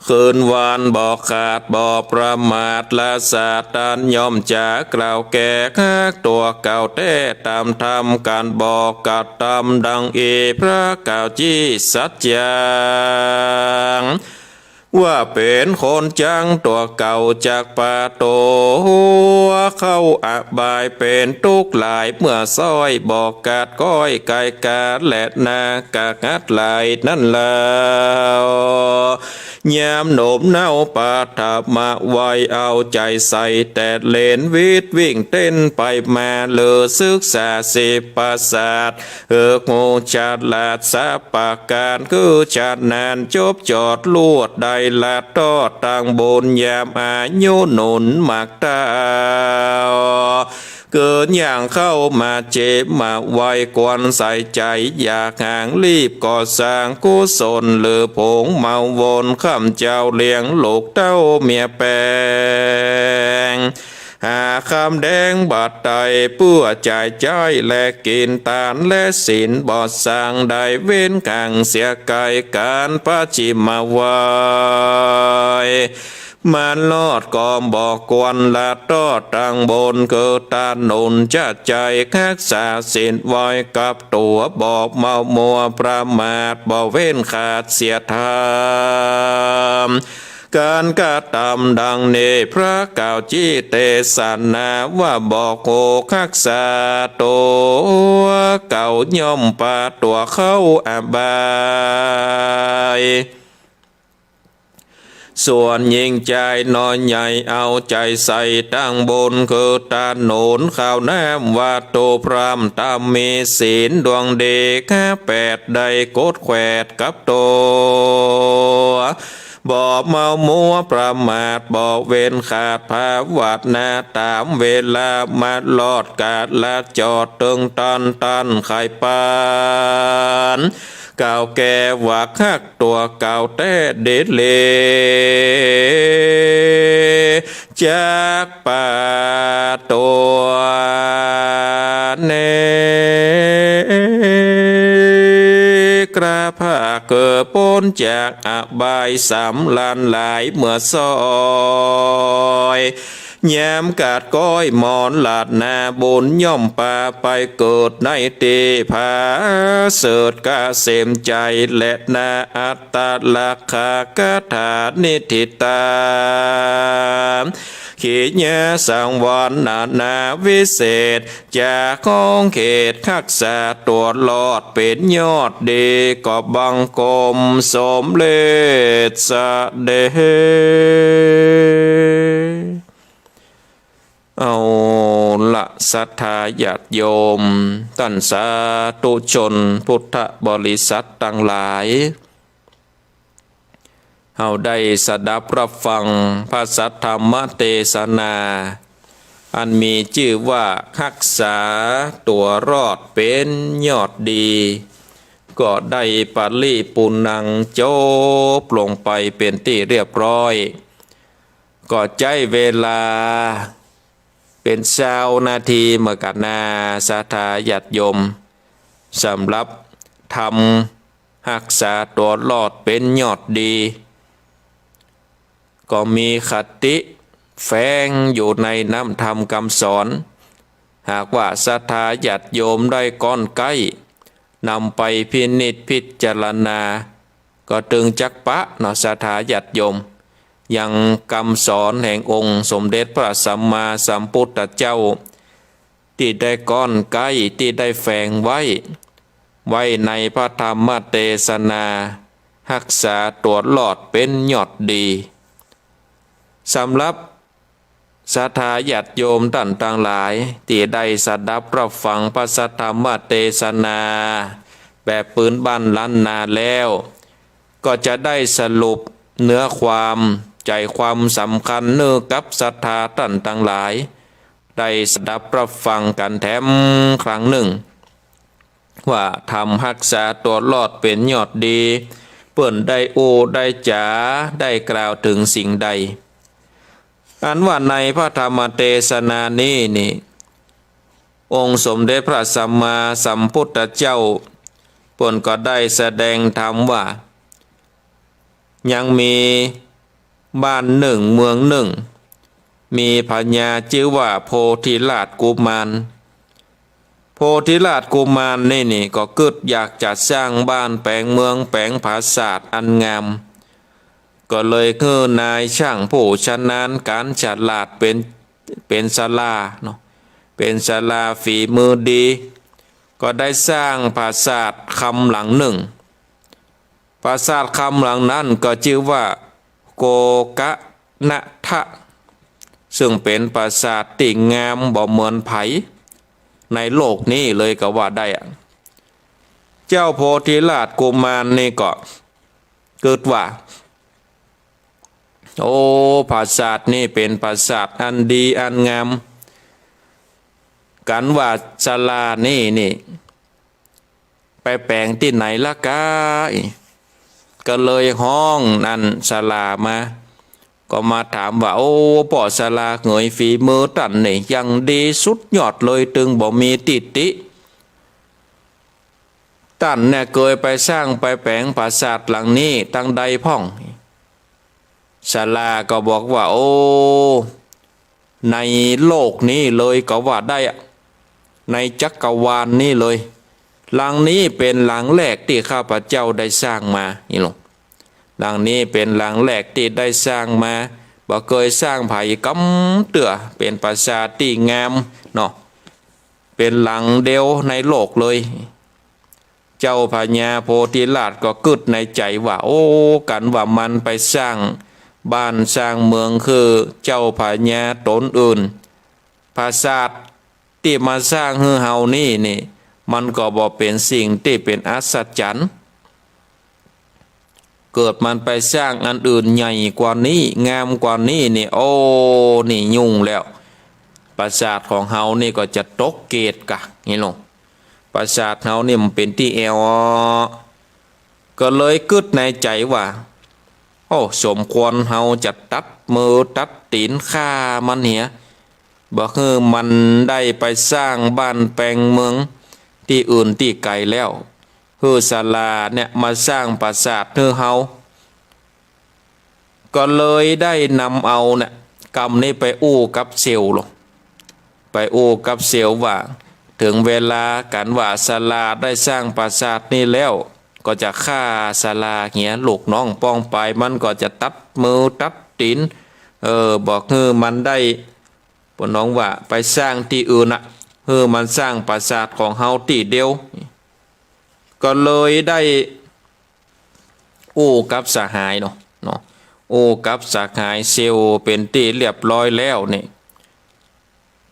คืนวานบอกขาดบอกประมาทละสาตันย่อมจะกล่าวแก่คักตัวเก่าแต่ตามธรรมการบอกกัดตามดังพระเก่าจีสัจจังว่าเป็นคนจังตัวเก่าจากป่าโตเข้าอบายเป็นทุกข์หลายเมื่อซ้อยบอกกาดก้อยไก่กาดและนากางัดหลายนั่นแล้วยามโหนมเน่าปาถามาไว้เอาใจใส่แต่เลนวิทวิ่งเต้นไปมาเลือศึกษาสิประสาทงูฉลาดสาปากการคือชาตินานจบจอดลวดได้ลาดทอดต่างบนยามอายุหนุนมากตาเกิดอย่างเข้ามาเจ็บมาไว้กวนใส่ใจอยากห่างรีบก่อสร้างกุศลหรือผงเมาวนข้ามเจ้าเลี้ยงลูกเต้าเมียแปงหาคำแดงบาดไตเพื่อจ่ายใจและกินตานและสินบอดสร้างได้เว้นขังเสียไกการพระจิมาวายมันลอดกอมบอกกวนละตอดตังบนเกิดตาหนุนจะใจคักษาสินไว้กับตัวบอกเมามัวประมาทบ่เว้นขาดเสียทามการกระทำดังนี้พระกล่าวจีเตสันนาว่าบอกโคคักษาตัวเก่าย่อมปาตัวเข้าอบาย ส่วนยิงใจน้อยใหญ่เอาใจใส่ตั้งบนคือตาโหนนข้าวน้ำวาโตพรามตามมีศีลดวงเดแค่8ได้กดแขวดกับโตบ่เมามัวประมาทบ่เว้นขาดภาวัดนาตามเวลามาลอดกาดละจอดตึงตันไข่ปานเก่าแก่ว่าคักตัวเก่าแต่เด็ดเลจากป่าตัวเนกระพาเกิดพ้นจากอบายสำลันหลายเมื่อซอยแย้มกาดก้อยมอนหลาดนาบุญย่อมป่าไปเกิดในตีผาเสดกาเสมใจและนาอัตตาลักขากถานิทิตาขีญาสังวรนาวิเศษจากของเขตคักษาตัวลอดเป็นยอดดีก็บังกรมสมเลศสะเดเอาละศรัทธาญาติโยมท่านสาธุชนพุทธบริษัททั้งหลายเฮาได้สดับรับฟังพระสัทธรรมเทศนาอันมีชื่อว่ารักษาตัวรอดเป็นยอดดีก็ได้ปาลีปุณังจบลงไปเป็นที่เรียบร้อยก็ใจเวลาเป็น20 นาทีเมื่อกันนาศรัทธาญาติโยมสำหรับทำรักษาตัวรอดเป็นยอดดีก็มีคติแฝงอยู่ในน้ำธรรมคำสอนหากว่าศรัทธาญาติโยมได้ก้อนใกล้นำไปพินิจพิจารณาก็ตึงจักปะเนาะศรัทธาญาติโยมยังคำสอนแห่งองค์สมเด็จพระสัมมาสัมพุทธเจ้าที่ได้ก้อนใกล้ที่ได้แฝงไว้ในพระธรรมเทศนารักษาตัวรอดเป็นยอดดีสำหรับศรัทธาญาติโยมท่านทั้งหลายที่ได้สดับรับฟังพระสัทธรรมเทศนาแบบปืนบ้านล้านนาแล้วก็จะได้สรุปเนื้อความใจความสำคัญเนื้อกับศรัทธาท่านทั้งหลายได้สดับรับฟังกันแถมครั้งหนึ่งว่าทำรักษาตัวรอดเป็นยอดดีเปิ่นได้โอได้จ๋าได้กล่าวถึงสิ่งใดอันว่าในพระธรรมเทศนานี้นี่องค์สมเด็จพระสัมมาสัมพุทธเจ้าเปิ่นก็ได้แสดงธรรมว่ายังมีบ้านหนึ่งเมืองหนึ่งมีพญาชื่อว่าโพธิราชกุมารโพธิราชกุมารนี่ก็เกิดอยากจะสร้างบ้านแปลงเมืองแปลงปราสาทอันงามก็เลยคือนายช่างผู้ชำนาญการฉลาดเป็นศาลาเนาะเป็นศาลาฝีมือดีก็ได้สร้างปราสาทคำหลังหนึ่งปราสาทคำหลังนั้นก็ชื่อว่าโกกะนะทะซึ่งเป็นปราสาทที่งามบ่เหมือนไผในโลกนี้เลยก็ว่าได้เจ้าโพธิราชกุมารนี่ก็เกิดว่าโอ้ปราสาทนี่เป็นปราสาทอันดีอันงามกันว่าศาลานี่ไปแปลงที่ไหนละกายก็เลยห้องนั่นศาลามาก็มาถามว่าโอ้ป่อศาลาเหงยฝีมือตันนี่ยังดีสุดยอดเลยตึงบ่มีติตันเนี่ยเคยไปสร้างไปแปลงปราสาทหลังนี้ตั้งใดพ่องศาลาก็บอกว่าโอ้ในโลกนี้เลยก็ว่าได้ในจักรวาลนี้เลยหลังนี้เป็นหลังแรกที่ข้าพเจ้าได้สร้างมานี่หรอกหลังนี้เป็นหลังแรกที่ได้สร้างมาบ่เคยสร้างไผ่กำเตื้อเป็นปราสาทที่งามเนาะเป็นหลังเดียวในโลกเลยเจ้าพญาโพธิราชก็กึดในใจว่าโอ้กันว่ามันไปสร้าง บ้านสร้างเมืองคือเจ้าพญาตนอื่นปราสาทที่มาสร้างให้เฮานี่มันก็บ่เป็นสิ่งที่เป็นอัศจรรย์เกิดมันไปสร้างอันอื่นใหญ่กว่านี้งามกว่านี้นี่โอ้นี่ยุ่งแล้วปราสาทของเฮานี่ก็จะตกเกตกะนี่ลงปราสาทเฮานี่มันเป็นที่แอวก็เลยกึดในใจว่าโอ้สมควรเฮาจะตัดมือตัดตีนฆ่ามันเหียบ่คือมันได้ไปสร้างบ้านแปลงเมืองที่อื่นที่ไกลแล้วฮือศาลาเนี่ยมาสร้างปราสาทให้เฮาก็เลยได้นำเอาเนี่ยกรรมนี้ไปอู้กับเซลล์ลงไปอู้กับเซลล์ว่าถึงเวลากันว่าศาลาได้สร้างปราสาทนี้แล้วก็จะฆ่าศาลาเหี้ยลูกน้องป้องไปมันก็จะตัดมือตัดตีนบอกคือมันได้ปน้องว่าไปสร้างที่อื่นน่ะมันสร้างปราสาทของเฮาที่เดียวก็เลยได้อู้กับสหายเนาะอู้กับสหายเซลเป็นที่เรียบร้อยแล้วนี่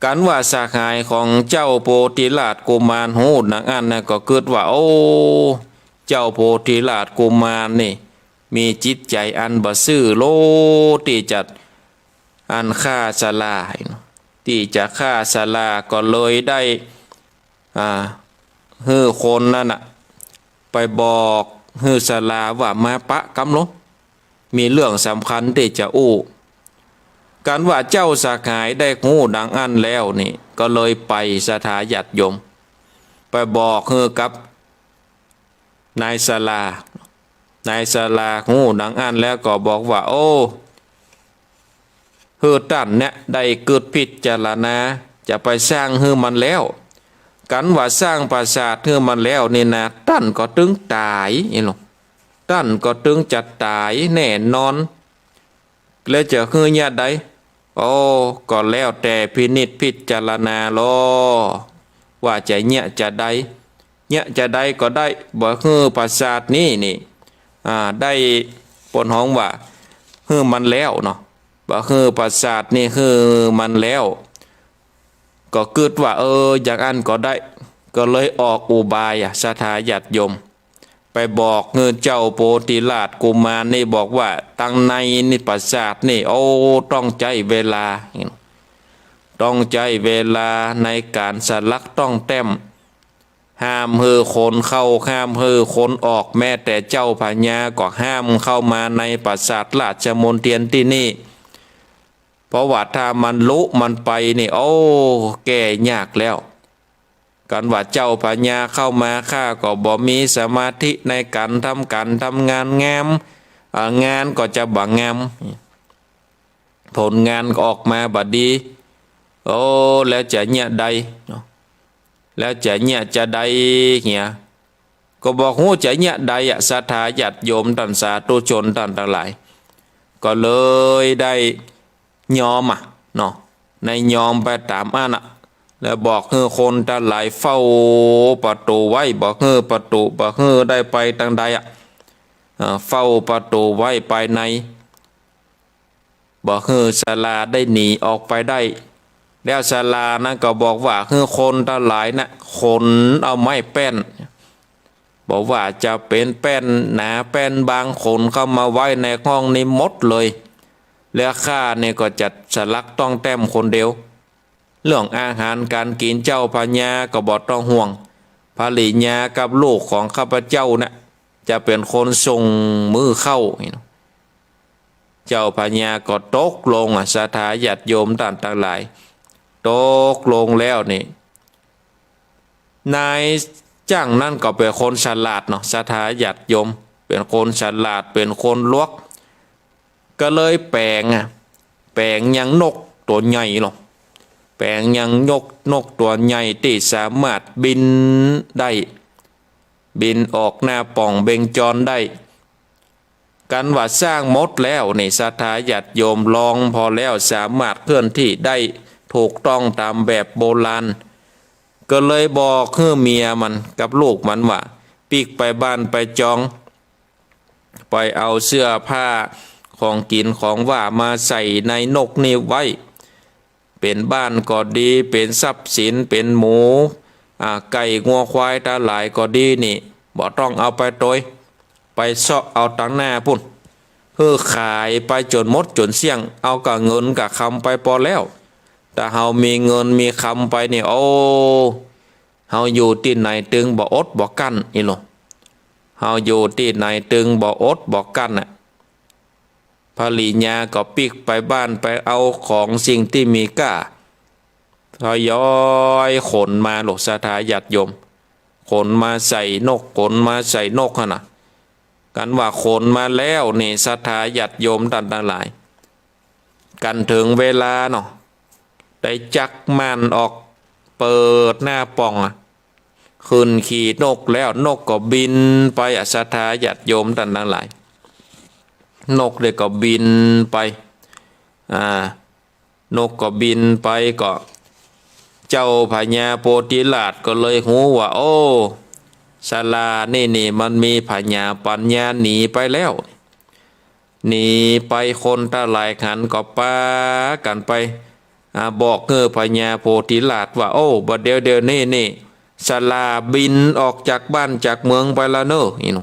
กันว่าสหายของเจ้าโพธิราชกุมารหูนักอันนะก็เกิดว่าโอ้เจ้าโพธิราชกุมารนี่มีจิตใจอันบ่ซื่อโลที่จะอันฆ่าศาลาที่จะฆ่าศาลาก็เลยได้ฮือคนนั่นน่ะไปบอกฮือศาลาว่ามาปะกำลงมีเรื่องสำคัญที่จะอู้การว่าเจ้าสาขายได้หูดังอันแล้วนี่ก็เลยไปสถาญาติโยมไปบอกฮือกับนายศาลานายศาลาหูดังอันแล้วก็บอกว่าโอ้ฮือตั้นเนี่ยได้เกิดพิจารณาจะไปสร้างฮือมันแล้วกันว่าสร้างปราสาทฮือมันแล้วนี่นะตั้นก็ตึงตายนี่หรอตั้นก็ตึงจะตายแน่นอนแล้วจะฮือเนี่ยใดโอ้ก็แล้วแต่พินิจพิจารณาลอว่าจะเนี่ยจะใดเนี่ยจะใดก็ได้บ่ฮือปราสาทนี่ได้ปนห้องว่าฮือมันแล้วเนาะบ่คือปราสาทนี่คือมันแล้วก็คิดว่าอย่างอันก็ได้ก็เลยออกอุบายสถาญาติโยมไปบอกเงินเจ้าโพธิราชกุมารนี่บอกว่าตั้งในนี่ปราสาทนี่โอ้ต้องใจเวลาต้องใจเวลาในการสลักต้องแต้มห้ามเฮอคนเข้าห้ามเฮอคนออกแม้แต่เจ้าพญาก็ห้ามเข้ามาในปราสาทราชมณฑลที่นี่เพราะว่าถ้ามันลุมันไปนี่โอ้แก่ยากแล้วกันว่าเจ้าพญาเข้ามาข้าก็บ่มีสมาธิในการทำงานงามงานก็จะบ่งามผลงานก็ออกมาบ่ดีโอ้แล้วจะเนี่ยใดแล้วจะเนี่ยจะใดเหี้ยก็บอกหูจะเนี่ยใดศรัทธาญาติโยมท่านสาธุชนท่านทั้งหลายก็เลยได้ยอมเนาะในยอมไปตามอันแล้วบอกให้คนทั้งหลายเฝ้าประตูไว้บอกให้ประตูบอกให้ได้ไปทางใดเฝ้าประตูไว้ไปในบอกให้ศาลาได้หนีออกไปได้แล้วศาลานั้นก็บอกว่าให้คนทั้งหลายนะคนเอาไม้แป้นบอกว่าจะเป็นแป้นหนาแป้นบางคนเข้ามาไว้ในห้องนี้หมดเลยแล้วข้าเนี่ยก็จัดสลักต้องแต้มคนเดียวเรื่องอาหารการกินเจ้าพญาก็บอกต้องห่วงภริยากับลูกของข้าพเจ้านะจะเป็นคนส่งมือเข้าเจ้าพญาก็ตกลงศรัทธาญาติโยมต่างหลายตกลงแล้วนี่นายจ้างนั่นก็เป็นคนฉลาดเนาะศรัทธาญาติโยมเป็นคนฉลาดเป็นคนลวกก็เลยแปลงยังนกตัวใหญ่หรอกแปลงยังนกตัวใหญ่ที่สามารถบินได้บินออกหน้าป่องเบงจรได้กันว่าสร้างมดแล้วนี่ศรัทธาญาติโยมลองพอแล้วสามารถเคลื่อนที่ได้ถูกต้องตามแบบโบราณก็เลยบอกให้เมียมันกับลูกมันว่าปีกไปบ้านไปจองไปเอาเสื้อผ้า ของกินของว่ามาใส่ในนกนี่ไว้เป็นบ้านก็ดีเป็นทรัพย์สินเป็นหมูไก่งัวควายตาหลายก็ดีนี่บ่ต้องเอาไปโดยไปเซาะเอาตังหน้าพุ่นเพื่อขายไปจนหมดจนเสี่ยงเอากับเงินกับคำไปพอแล้วแต่เฮามีเงินมีคำไปนี่โอ้เฮาอยู่ที่ไหนตึงบ่อดบ่กั้นอีหลงเฮาอยู่ที่ไหนตึงบ่อดบ่กั้นน่ะภริญาก็ปิกไปบ้านไปเอาของสิ่งที่มีค่าทยอยขนมาหลกสถาญาติโยมขนมาใส่นกขนมาใส่นกขนาดกันว่าขนมาแล้วนี่สถาญาติโยมตันทั้งหลายกันถึงเวลาเนาะได้จักมันออกเปิดหน้าป่องขึ้นขี่นกแล้วนกก็บินไปสถาญาติโยมตันทั้งหลายนกเลยก็บินไปนกก็บินไปก็เจ้าพญาโพธิราชก็เลยหูว่าโอ้ศาลานี่มันมีพญาปัญญาหนีไปแล้วหนีไปคนตาหลายขันก็ป้ากันไปบอกพญาโพธิราชว่าโอ้บัดเดี๋ยวนี่ศาลาบินออกจากบ้านจากเมืองไปแล้วเนอะอีหนู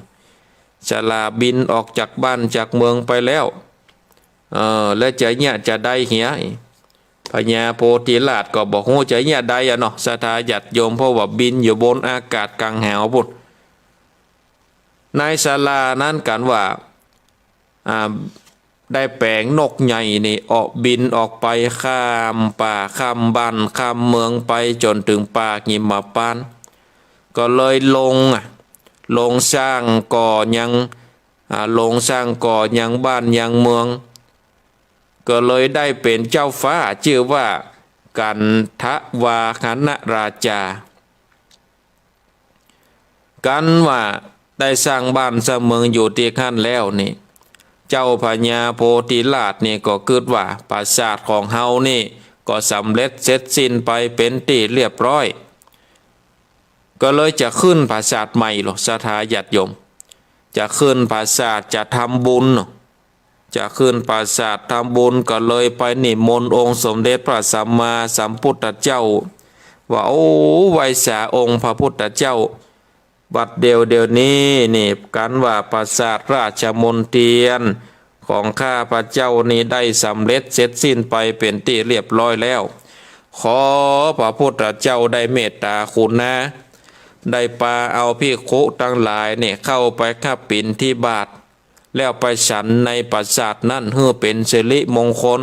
ศาลาบินออกจากบ้านจากเมืองไปแล้วแล้วใจเนี่ยจะได้เหียพญาโพธิราชก็บอกโหใจเนี่ยได้เนาะสถาญาติโยมเพราะว่าบินอยู่บนอากาศกลางแหวบุญในศาลานั้นกันว่าได้แปลงนกใหญ่นี่ออกบินออกไปข้ามป่าข้ามบ้านข้ามเมืองไปจนถึงป่าหิมพานต์ก็เลยลงสร้างก่อยังลงสร้างก่อยังบ้านยังเมืองก็เลยได้เป็นเจ้าฟ้าชื่อว่ากันทวาคณราชากันว่าได้สร้างบ้านสร้างเมืองอยู่ที่ขั้นแล้วนี่เจ้าพญาโพธิราชนี่ก็คิดว่าปราสาทของเฮานี่ก็สำเร็จเสร็จสิ้นไปเป็นที่เรียบร้อยก็เลยจะขึ้นปราสาทใหม่หรอสถาญาติโยมจะขึ้นปราสาทจะทำบุญจะขึ้นปราสาททำบุญก็เลยไปนิมนต์องค์สมเด็จพระสัมมาสัมพุทธเจ้าว่าโอ้ไวยสาองค์พระพุทธเจ้าบัดเดียวนี้นี่กันว่าปราสาทราชมนเทียนของข้าพระเจ้านี้ได้สำเร็จเสร็จสิ้นไปเป็นที่เรียบร้อยแล้วขอพระพุทธเจ้าได้เมตตาคุณนะได้ปาเอาภิกขุทั้งหลายเนี่ยเข้าไปขับปิ่นที่บาทแล้วไปฉันในปราสาทนั่นเพื่อเป็นสิริมงคล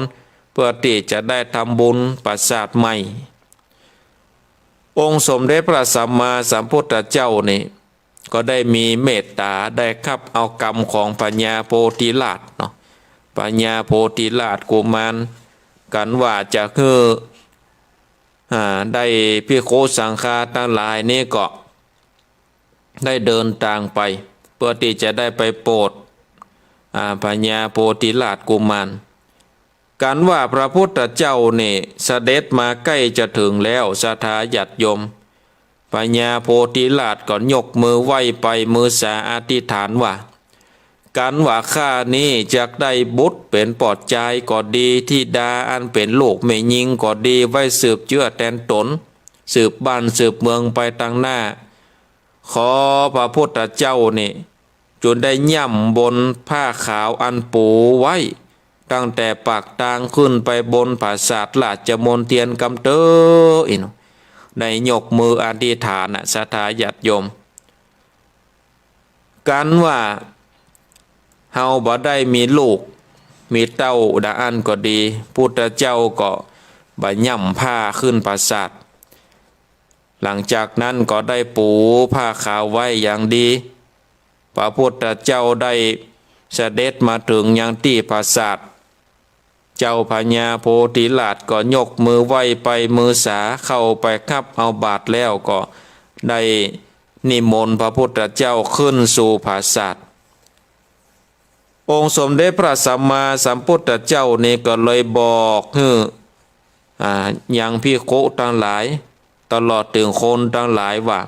เพื่อที่จะได้ทำบุญปราสาทใหม่องค์สมเด็จพระสัมมาสัมพุทธเจ้านี่ก็ได้มีเมตตาได้ขับเอากรรมของพญาโพธิราชเนาะพญาโพธิราชกุมารกันว่าจะคือได้ภิกขุสังฆาทั้งหลายนี่ก็ได้เดินทางไปเพื่อที่จะได้ไปโปรดพญาโพธิราชกุมารกันว่าพระพุทธเจ้านี่เสด็จมาใกล้จะถึงแล้วสถาญาติโยมพญาโพธิราชก็ยกมือไหว้ไปมือสาอธิษฐานว่ากันว่าข้านี้จะได้บุตรเป็นปอดใจก็ดีที่ดาอันเป็นลูกไม่ยิงก็ดีไว้สืบเชื้อแทนตนสืบบ้านสืบเมืองไปตั้งหน้าขอพระพุทธเจ้านี่จนได้ย่ำบนผ้าขาวอันปูไว้ตั้งแต่ปากทางขึ้นไปบนปราสาทราชมนเทียนกำเตออินได้ยกมืออธิษฐานสถาญาติโยมกันว่าเฮาบ่ได้มีลูกมีเต้าดาอันก็ดีพุทธเจ้าก็บ่ย่ำผ้าขึ้นปราสาทหลังจากนั้นก็ได้ปูผ้าขาวไว้อย่างดีพระพุทธเจ้าได้เสด็จมาถึงยังที่ปราสาทเจ้าพญาโพธิราชก็ยกมือไหว้ไปมือสาเข้าไปคับเอาบาตรแล้วก็ได้นิมนต์พระพุทธเจ้าขึ้นสู่ปราสาทองค์สมเด็จพระสัมมาสัมพุทธเจ้านี่ก็เลยบอกยังภิกขุทั้งหลายตลอดถึงคนทั้งหลายว่า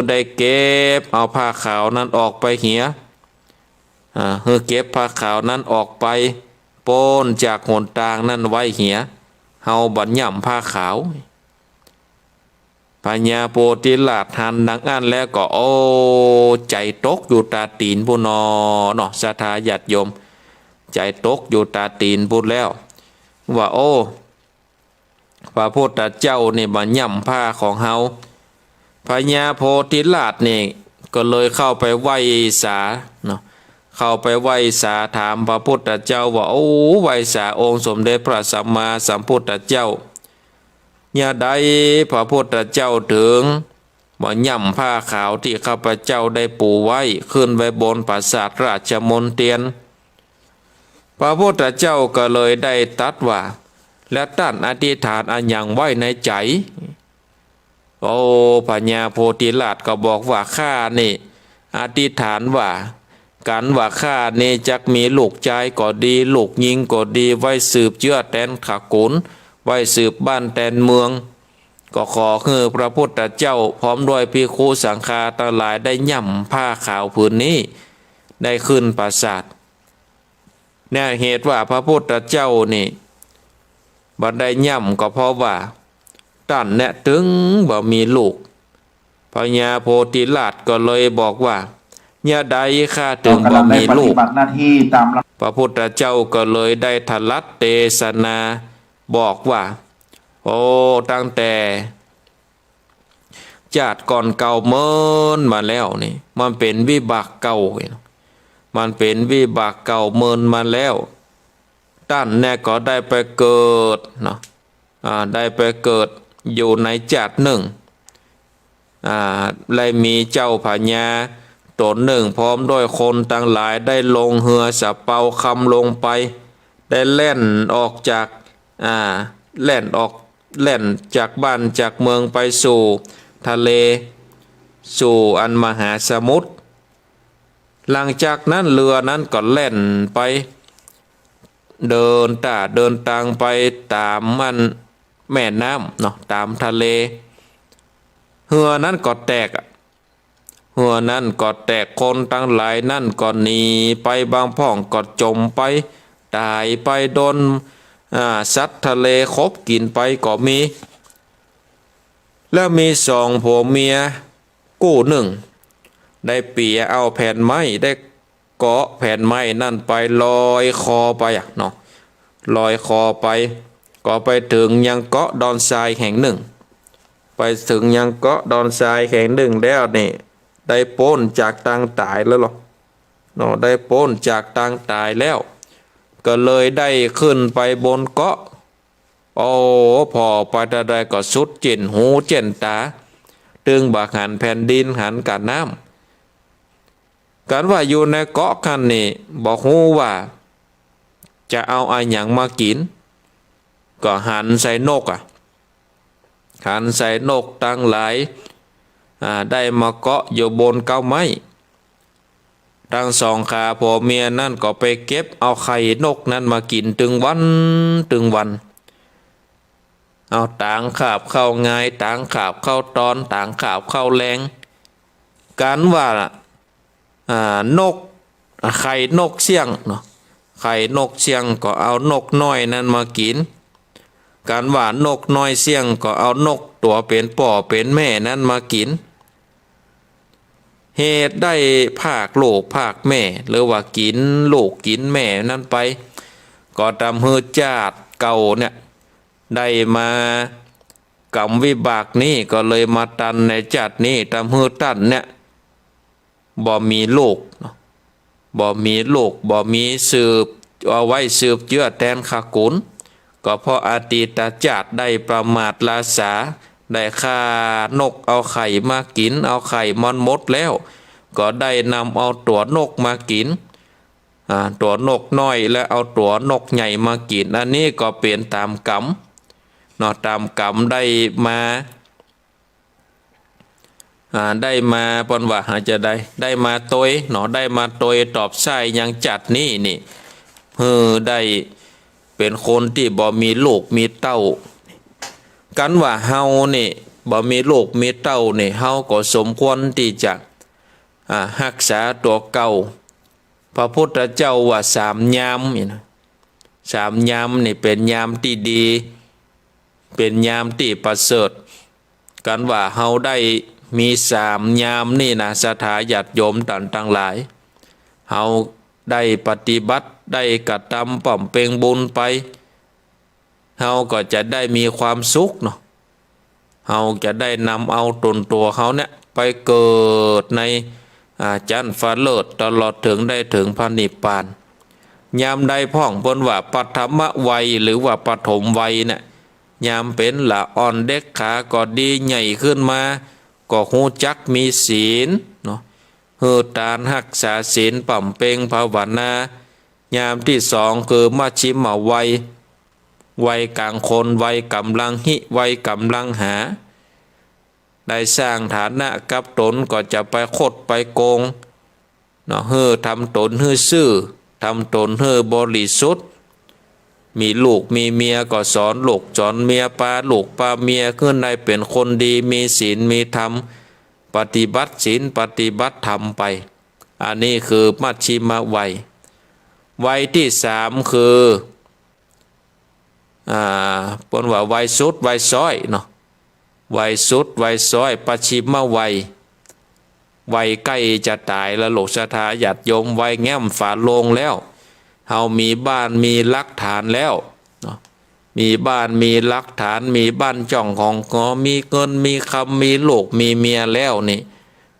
ได้เก็บเอาผ้าขาวนั้นออกไปเหีย เฮือเก็บผ้าขาวนั้นออกไปโป้นจากหนตางนั้นไว้เหียเฮาบัดย่ำผ้าขาวพญาโพธิราชหันดังอันแล้วก็โอ้ใจตกอยู่ตาตีนผู้นอเนาะศรัทธาญาติโยมใจตกอยู่ตาตีนพูดแล้วว่าโอ้พระพุทธเจ้านี่มาย่ำผ้าของเฮาพญาโพธิราชนี่ก็เลยเข้าไปไหว้สาเนาะเข้าไปไหว้สาถามพระพุทธเจ้าว่าโอ้ไหว้สาองค์สมเด็จพระสัมมาสัมพุทธเจ้าอย่าใดพระพุทธเจ้าถึงมาย่ำผ้าขาวที่ข้าพเจ้าได้ปูไว้ขึ้นไว้บนปราสาทราชมนเทียนพระพุทธเจ้าก็เลยได้ตรัสว่าและตั้นอธิษฐานอันยังไว้ในใจโอ้พญาโพธิราชก็บอกว่าข้านี่อธิษฐานว่ากันว่าข้านี่จักมีลูกชายก็ดีลูกหญิงก็ดีไว้สืบเชื้อแทนขกุลไว้สืบบ้านแทนเมืองก็ขอให้พระพุทธเจ้าพร้อมด้วยภิกขุสังฆาทั้งหลายได้ย่ำผ้าขาวผืนนี้ได้ขึ้นปราสาทเนี่ยเหตุว่าพระพุทธเจ้านี่บัดได้ย่ำก็เพราะว่าตั้นเนี่ยถึงบ่มีลูกพญาโพธิราชก็เลยบอกว่าอย่าใดข้าถึงบ่มีลูกพระพุทธเจ้าก็เลยได้ทลัดเตศนาบอกว่าโอ้ตั้งแต่ชาติก่อนเก่าเมินมาแล้วนี่มันเป็นวิบากเก่ามันเป็นวิบากเก่าเมินมาแล้วท่านเนี่ยก็ได้ไปเกิดเนาะได้ไปเกิดอยู่ในชาติหนึ่งเลยมีเจ้าพญาตนหนึ่งพร้อมด้วยคนต่างหลายได้ลงเรือสะเปาคำลงไปได้แล่นออกจากแล่นจากบ้านจากเมืองไปสู่ทะเลสู่อันมหาสมุทรหลังจากนั้นเรือนั้นก็แล่นไปเดินทางไปตามมันแม่น้ำเนาะตามทะเลเรือนั้นก็แตกเรือนั้นก็แตกคนทั้งหลายนั่นก็หนีไปบางพ่องก็จมไปตายไปโดนสัตว์ทะเลคบกินไปก็มีแล้วมีสองผัวเมียกู้หนึ่งได้เปียเอาแผ่นไม้ได้เกาะแผ่นไม้นั่นไปลอยคอไปเนาะลอยคอไปก็ไปถึงยังเกาะดอนทรายแห่งหนึ่งไปถึงยังเกาะดอนทรายแห่งหนึ่งแล้วนี่ได้พ้นจากทางตายแล้วหรอเนาะได้พ้นจากทางตายแล้วก็เลยได้ขึ้นไปบนเกาะโอ้พอไปได้ก็สุดเจนหูเจนตาตึงบักหันแผ่นดินหันกับน้ำกันว่าอยู่ในเกาะคันนี้บอกหูว่าจะเอาอะไรอย่างมากินก็หันใส่นกหันใส่นกตั้งหลายได้มาเกาะอยู่บนเก้าไม้ทั้งสองขาผัวเมียนั่นก็ไปเก็บเอาไข่นกนั้นมากินถึงวันเอาต่างขาบเข้าง่ายต่างขาบเข้าตอนต่างขาบเข้าแรงกันว่านกไข่นกเสี่ยงเนาะไข่นกเสี่ยงก็เอานกน้อยนั้นมากินกันว่านกน้อยเสี่ยงก็เอานกตัวเป็นป่อเป็นแม่นั้นมากินเหตุได้ภาคลูกภาคแม่หรือว่ากินลูกกินแม่นั่นไปก็ทำให้ชาติเก่าเนี่ยได้มากรรมวิบากนี้ก็เลยมาตันในชาตินี้ทำให้ตันเนี่ยบ่มีลูกบ่มีสืบเอาไว้สืบเชื้อแทนขกุลก็เพราะอดีตชาติได้ประมาทลาสาได้ฆ่านกเอาไข่มากินเอาไข่มันหมดแล้วก็ได้นำเอาตัวนกมากินตัวนกน้อยและเอาตัวนกใหญ่มากินอันนี้ก็เป็นตามกรรมเนาะตามกรรมได้มาปนว่าอาจจะได้มาโตยเนาะได้มาโตยตอบใช่ยังจัดนี่ได้เป็นคนที่บ่มีลูกมีเต้ากันว่าเฮานี่บ่มีลูกมีเต้านี่เฮาก็สมควรที่จะรักษาตัวเก่า พระพุทธเจ้าว่าสามยามนี่นะสามยามนี่เป็นยามที่ดีเป็นยามที่ประเสริฐกันว่าเฮาได้มีสามยามนี่นะศรัทธาญาติโยมต่างหลายเฮาได้ปฏิบัติได้กระทำป้อมเปงบุญไปเฮาก็จะได้มีความสุขเนาะเฮาจะได้นำเอาตนตัวเฮาเนี่ยไปเกิดในจันทร์ฟ้าเลิศตลอดถึงได้ถึงพระนิพพานยามใดพ่องเพิ่นว่าปฐมวัยหรือว่าปฐมวัยเนี่ยยามเป็นละอ่อนเด็กขาก็ดีใหญ่ขึ้นมาก็ฮู้จักมีศีลเนาะฮือตานรักษาศีลป่ำเปงภาวนายามที่สองคือมัชชิมวัยวัยกลางคนวัยกำลังหิวัยกำลังหาได้สร้างฐานะกับตนก็จะไปคดไปโกงเนาะฮือทำตนฮือซื่อทำตนฮือบริสุทธิ์มีลูกมีเมียก็สอนลูกสอนเมียปาลูกปาเมียขึ้นได้เป็นคนดีมีศีลมีธรรมปฏิบัติศีลปฏิบัติธรรมไปอันนี้คือมัชชิมวัยวัยที่สามคือปนว่าวัยสุดวัยซ้อยเนาะวัยสุดวัยซ้อยปัจฉิมวัยวัยใกล้จะตายแล้วโลกศรัทธาญาติโยมวัยแง้มฝาโลงแล้วเฮามีบ้านมีหลักฐานแล้วเนาะมีบ้านมีหลักฐานมีบ้านจ่องของกอมีเงินมีคำมีลูกมีเมียแล้วนี่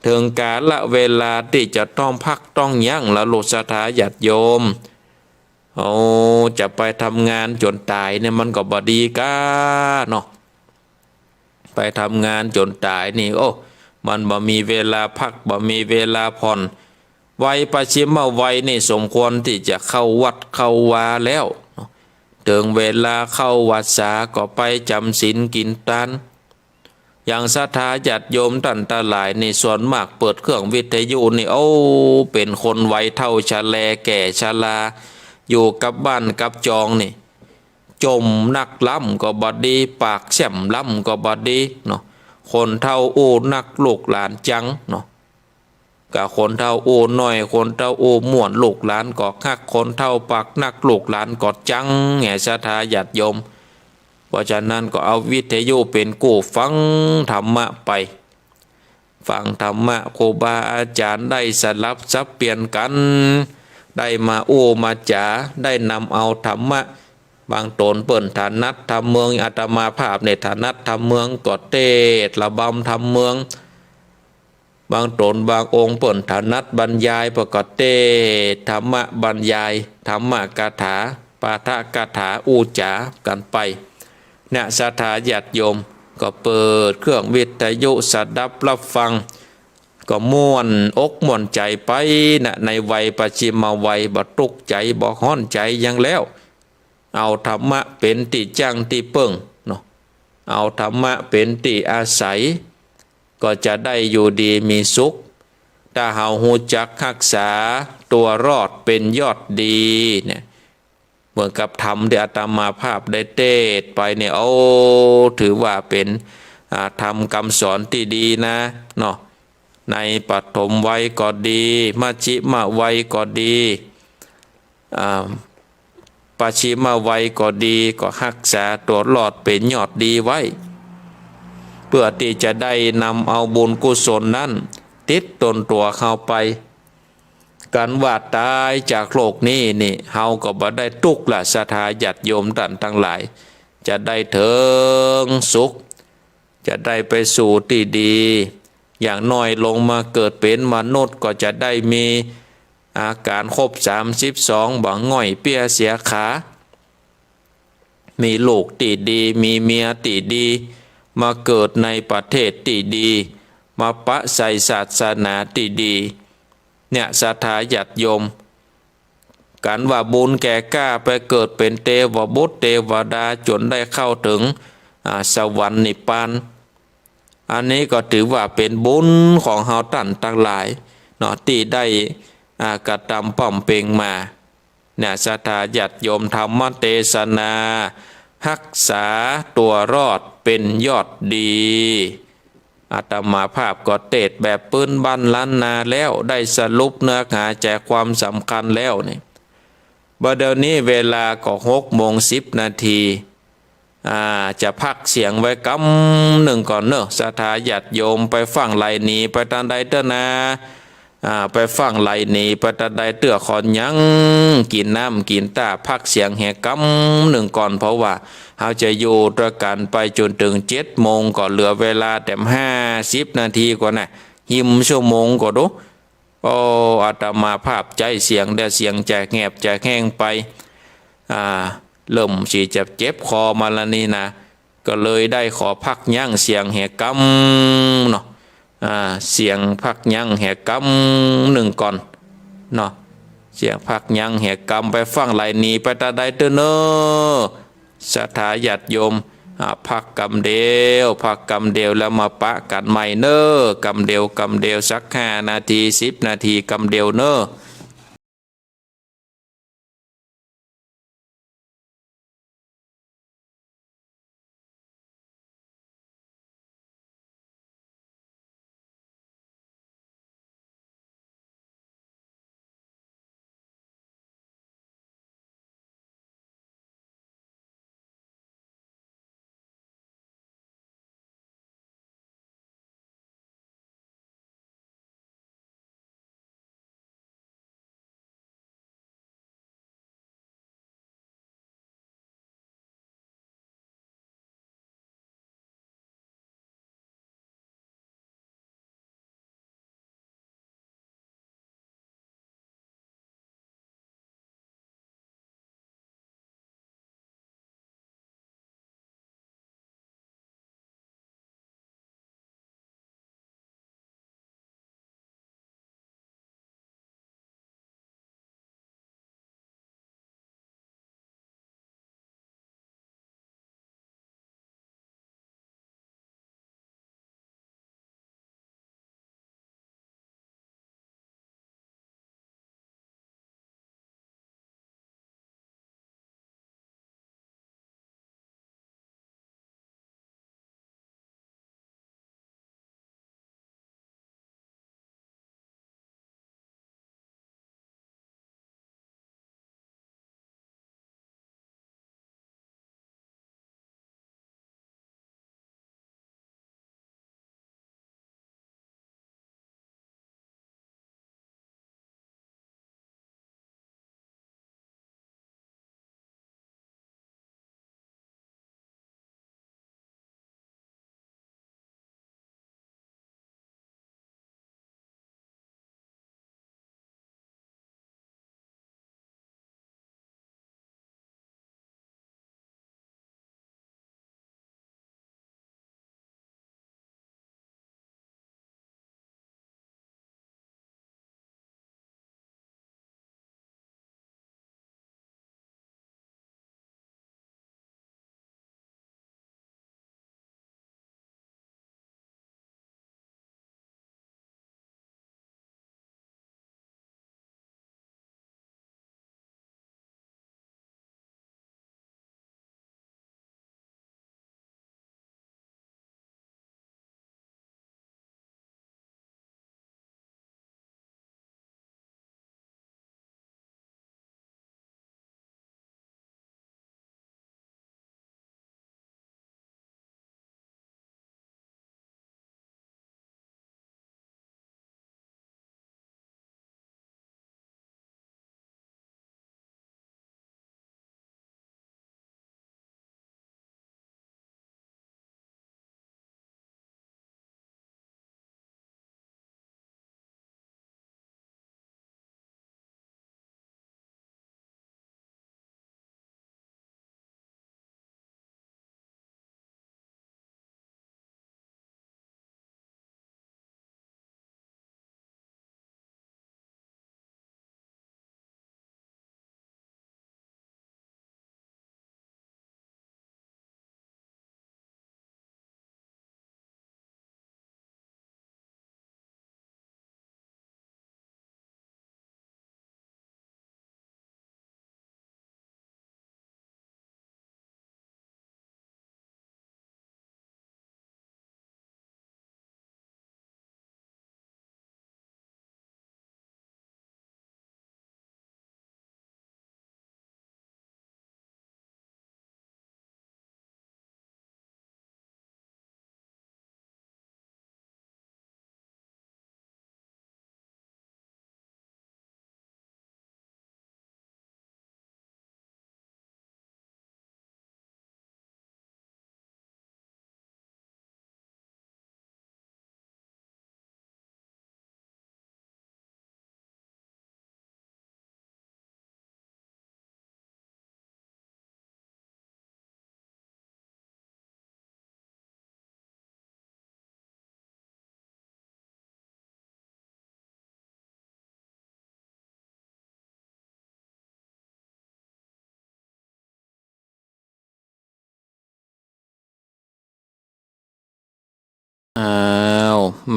ถึงกาลเวลาที่จะต้องพักต้องยั้งแล้วโลกศรัทธาญาติโยมจะไปทำงานจนตายเนี่ยมันก็บ่ดีกาเนาะไปทำงานจนตายนี่มันบ่มีเวลาพักบ่มีเวลาผ่อนวัยปัจฉิมวัยนี่สมควรที่จะเข้าวัดเข้าวาแล้วถึงเวลาเข้าวัดสาก็ไปจำศีลกินทานอย่างศรัทธาญาติโยมท่านทั้งหลายในส่วนมากเปิดเครื่องวิทยุนี่เป็นคนวัยเท่าชราแก่ชราอยู่กับบ้านกับจองนี่จมนักล้ำก็บดีปากแฉ่มล้ำก็บดีเนาะคนเท่านักลูกหลานจังเนาะกับคนเท่าหน่อยคนเท่าม่วนลูกหลานก็คักคนเท่าปากนักลูกหลานก็จังแง่ศรัทธาญาติโยมเพราะฉะนั้นก็เอาวิทยุเป็นกู้ฟังธรรมะไปฟังธรรมะครูบาอาจารย์ได้สลับซับเปลี่ยนกันได้มามาจ๋าได้นำเอาธรรมะบางตนเปิ่นฐานัดทำเมืองอาตมาภาพในฐานัดทำเมืองก็เทศระบำทำเมืองบางตนบางองค์เปิ่นฐานัดบรรยายประกอบเทศธรรมะบรรยายธรรมะคาถาปาฐกถาจากันไปเนี่ยศรัทธาญาติโยมก็เปิดเครื่องวิทยุสดับรับฟังก็ม่วนอกม่วนใจไปนะในวัยปัจฉิมวัยบ่ตุกใจบ่ฮ้อนใจยังแล้วเอาธรรมะเป็นติจังติเปิงเนาะเอาธรรมะเป็นติอาศัยก็จะได้อยู่ดีมีสุขถ้าเฮาฮู้จักรักษาตัวรอดเป็นยอดดีเนี่ยเหมือนกับธรรมที่อาตมาภาพได้เทศไปเนี่ยถือว่าเป็นธรรมคำสอนที่ดีนะเนาะในปฐมวัยก็ดีมัชชิมวัยก็ดีปัจฉิมวัยก็ดีก็รักษาตัวรอดเป็นยอดดีไว้เพื่อที่จะได้นำเอาบุญกุศลนั้นติดตนตัวเข้าไปการว่าตายจากโลกนี้นี่เฮาก็บ่ได้ทุกข์ละศรัทธาญาติโยมท่านทั้งหลายจะได้ถึงสุขจะได้ไปสู่ที่ดีอย่างน้อยลงมาเกิดเป็นมนุษย์ก็จะได้มีอาการครบ32บ่ง่อยเปี้ยเสียขามีลูกที่ดีมีเมียที่ดีมาเกิดในประเทศที่ดีมาปะใส่ศาสนาที่ดีเนี่ยศรัทธาญาติโยมการว่าบุญแก่กล้าไปเกิดเป็นเทวบุตรเทวดาจนได้เข้าถึงสวรรค์นิพพานอันนี้ก็ถือว่าเป็นบุญของเฮาท่านทั้งหลายเนาะที่ได้กระทำป้อมเปงมาเนี่ยศรัทธาญาติโยมธรรมเทศนารักษาตัวรอดเป็นยอดดี อาตมาภาพก็เทศแบบปืนบันล้านนาแล้วได้สรุปเนื้อหาแจกความสำคัญแล้วนี่บัดเดี๋ยวนี้เวลาก็6:10จะพักเสียงไว้กำหนึ่งก่อนเนอะสถาญาติโยมไปฟังไหลนีไปตานใดเตนาไปฟังไหลนีไปตานใดเตื้อขอนยังกินน้ำกินตาพักเสียงแหกำหนึ่งก่อนเพราะว่าเราจะอยู่ด้วยกันไปจนถึง7 โมงก่อนเหลือเวลาแต่50 นาทีกว่าน่ะหิมชั่วโมงก็ดูโอ้อาตมาภาพใจเสียงเดี๋ยวเสียงแจกแงบแจกแห้งไปอ่า เริ่มสีจะเจ็บคอมาแล้วนี่นะก็เลยได้ขอพักยั้งเสียงแหกำเนาะเสียงพักยั้งแหกำหนึ่งก่อนเนาะเสียงพักยั้งแหกำไปฟังไหลนีไปตาใดเตอเนอสถาญาติโยมพักกำเดียวพักกำเดียวแล้วมาปะกันใหม่เนอกำเดียวสัก5 นาที10 นาทีกำเดียวเนอ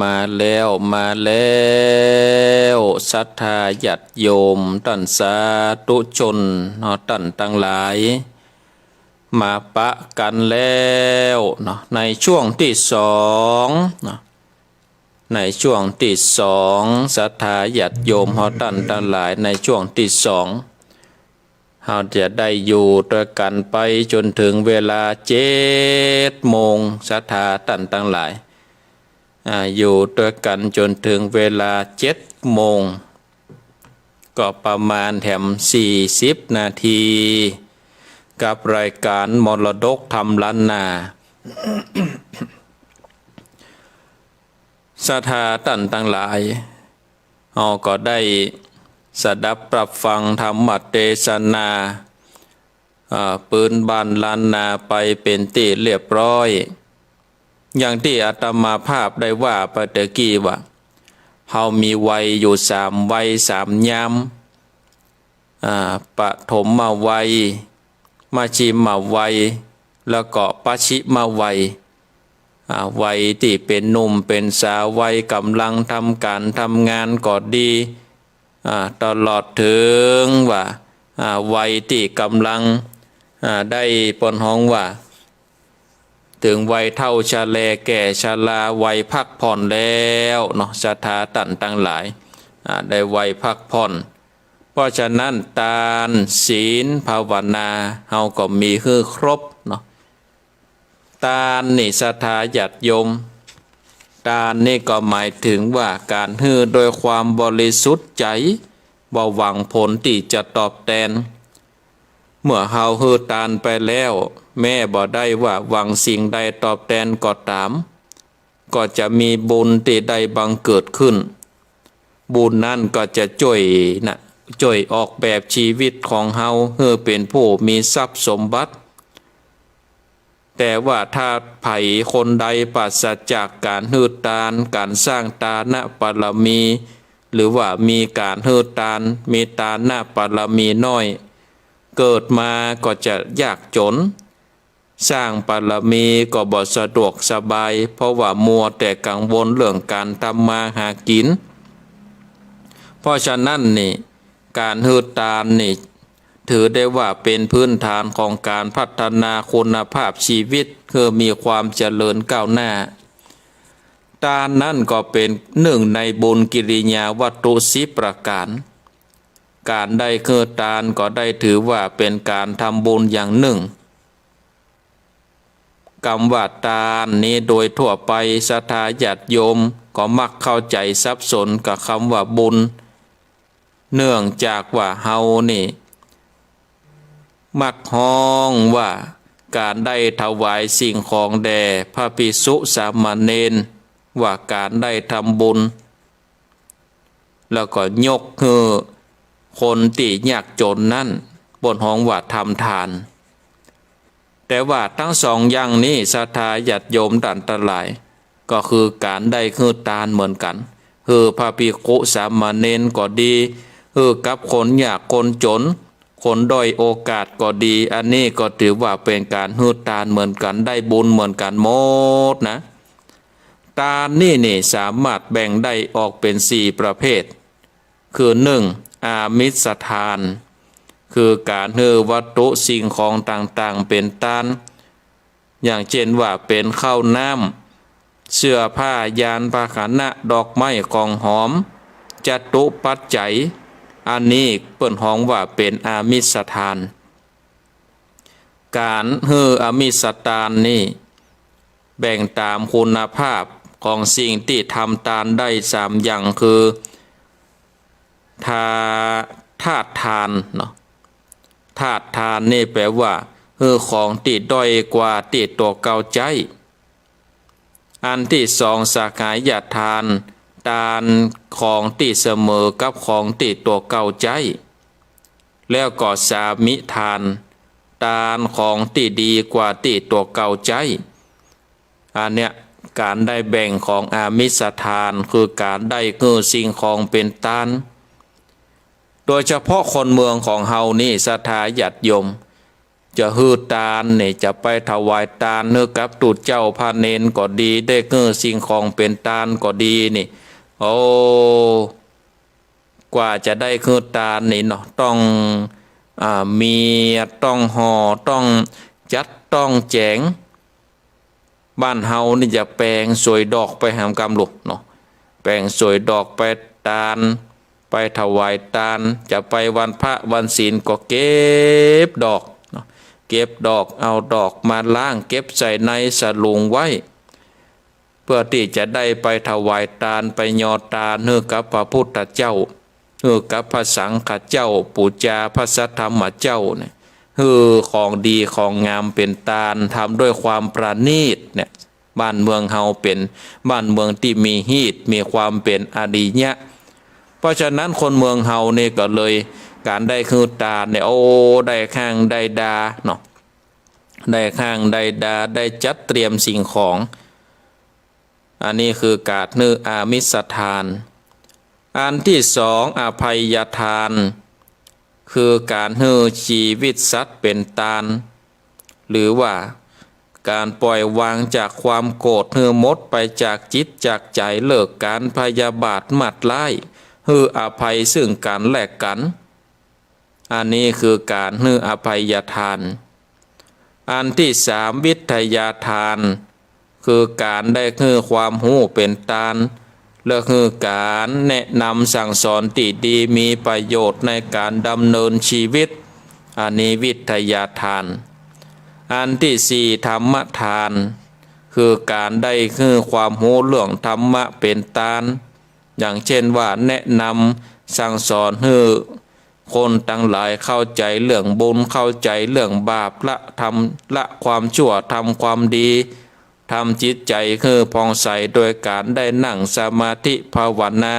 มาแล้วศรัทธาญาติโยมท่านสาธุชนเนาะท่านทั้งหลายมาปะกันแล้วเนาะในช่วงที่สองเนาะในช่วงที่สองศรัทธาญาติโยมเฮาท่านทั้งหลายในช่วงที่สองเราจะได้อยู่ด้วยกันไปจนถึงเวลา7 โมงศรัทธาท่านทั้งหลายอยู่ด้วยกันจนถึงเวลา7 โมงก็ประมาณแถม40 นาทีกับรายการมรดกธรรมล้านนาศรัทธาท่านทั้งหลายเราก็ได้สดับปรับฟังธรรมเทศนาปืนบานล้านนาไปเป็นที่เรียบร้อยอย่างที่อาตมาภาพได้ว่าไปตะกี้ว่าเฮามีวัยอยู่3 วัย 3 ยามปฐมวัยมัชฌิมวัยแล้วก็ปัจฉิมวัยวัยที่เป็นหนุ่มเป็นสาววัยกำลังทำการทำงานก็ดีตลอดถึงว่าวัยที่กำลังได้ปนห้องว่าถึงวัยเฒ่าชะแลแก่ชราวัยพักผ่อนแล้วเนาะศรัทธาท่านทั้งหลายได้วัยพักผ่อนเพราะฉะนั้นทานศีลภาวนาเฮาก็มีคือครบเนาะทานนี่ศรัทธาญาติโยมทานนี่ก็หมายถึงว่าการให้โดยความบริสุทธิ์ใจบ่หวังผลที่จะตอบแทนเมื่อเฮาให้ทานไปแล้วแม่บ่ได้ว่าหวังสิ่งใดตอบแทนก็ตามก็จะมีบุญที่ใดบังเกิดขึ้นบุญนั้นก็จะช่วยออกแบบชีวิตของเฮาให้เป็นผู้มีทรัพย์สมบัติแต่ว่าถ้าไผคนใดปราศจากการให้ทานการสร้างทานบารมีหรือว่ามีการให้ทานมีทานบารมีน้อยเกิดมาก็จะยากจนสร้างบารมีก็บ่สะดวกสบายเพราะว่ามัวแต่กังวลเรื่องการทำมาหากินเพราะฉะนั้นนี่การให้ทานนี่ถือได้ว่าเป็นพื้นฐานของการพัฒนาคุณภาพชีวิตเพื่อมีความเจริญก้าวหน้าทานนั่นก็เป็นหนึ่งในบุญกิริยาวัตถุ10 ประการการได้คือทานก็ได้ถือว่าเป็นการทำบุญอย่างหนึ่งคำว่าทานนี้โดยทั่วไปศรัทธาญาติโยมก็มักเข้าใจสับสนกับคำว่าบุญเนื่องจากว่าเฮานี่มักฮ้องว่าการได้ถวายสิ่งของแด่พระภิกษุสามเณรว่าการได้ทำบุญแล้วก็ยกให้คนที่ยากจนนั่นบนห้องว่าทำทานแต่ว่าทั้งสองอย่างนี้ศรัทธาญาติโยมท่านทั้งหลายก็คือการได้คือทานเหมือนกันคือพระภิกษุสามเณรก็ดีคือกับคนยากคนจนคนด้อยโอกาสก็ดีอันนี้ก็ถือว่าเป็นการให้ทานเหมือนกันได้บุญเหมือนกันหมดนะทานนี่สามารถแบ่งได้ออกเป็น4 ประเภทคือ1อามิสทานคือการให้วัตถุสิ่งของต่างๆเป็นทานอย่างเช่นว่าเป็นข้าวน้ำเสื้อผ้ายานพาหนะดอกไม้ของหอมจตุปัจจัยอันนี้เปิ้นฮ้องว่าเป็นอามิสทานการให้อามิสทานนี่แบ่งตามคุณภาพของสิ่งที่ทำทานได้3 อย่างคือธาตุทานเนาะธาตุทานนี่แปลว่าให้ของที่ด้อยกว่าที่ตัวเก่าใจอันที่2สหายทานทานของที่เสมอกับของที่ตัวเก่าใจแล้วก็สามิทานทานของที่ดีกว่าที่ตัวเก่าใจอันเนี้ยการได้แบ่งของอามิสทานคือการได้คือสิ่งของเป็นทานโดยเฉพาะคนเมืองของเฮานี่ศรัทธาญาติโยม จะฮือตาลเนี่ยจะไปถวายตาลเนื้อกับตูดเจ้าพระเนนก็ดีได้เงื่อสิ่งของเป็นตาลก็ดีนี่โอ้กว่าจะได้คือตาลนี่เนาะต้องมีต้องห่อต้องจัดต้องแจงบ้านเฮานี่จะแปลงสวยดอกไปหามกำลูกเนาะแปลงสวยดอกไปตาลไปถวายตาลจะไปวันพระวันศีลก็เก็บดอกเนาะเก็บดอกเอาดอกมาล้างเก็บใส่ในสลุงไว้เพื่อที่จะได้ไปถวายตาลไปยอตาลเนื้อกับพระพุทธเจ้าเนื้อกับพระสังฆเจ้าปูจาพระสัทธรรมเจ้าเนี่ยของดีของงามเป็นตาลทำด้วยความประณีตเนี่ยบ้านเมืองเฮาเป็นบ้านเมืองที่มีฮีตมีความเป็นอริยะเพราะฉะนั้นคนเมืองเฮาเนี่ยก็เลยการได้คือตาลเนี่ยโอ้ได้ข้างได้ดาเนาะได้ข้างได้ดาได้จัดเตรียมสิ่งของอันนี้คือการนึกอามิสทานอันที่สองอภัยทานคือการให้ชีวิตสัตว์เป็นตาลหรือว่าการปล่อยวางจากความโกรธให้หมดไปจากจิตจากใจเลิกการพยาบาทหมัดไล่ให้อภัยซึ่งกันและกันอันนี้คือการให้อภัยทานอันที่สามวิทยาทานคือการได้ให้ความรู้เป็นตาลและคือการแนะนำสั่งสอนที่ดีมีประโยชน์ในการดำเนินชีวิตอันนี้วิทยาทานอันที่สี่ธรรมทานคือการได้คือความรู้เรื่องธรรมะเป็นตาลอย่างเช่นว่าแนะนำสั่งสอนให้คนทั้งหลายเข้าใจเรื่องบุญเข้าใจเรื่องบาปละทำละความชั่วทำความดีทำจิตใจคือผ่องใสโดยการได้นั่งสมาธิภาวนา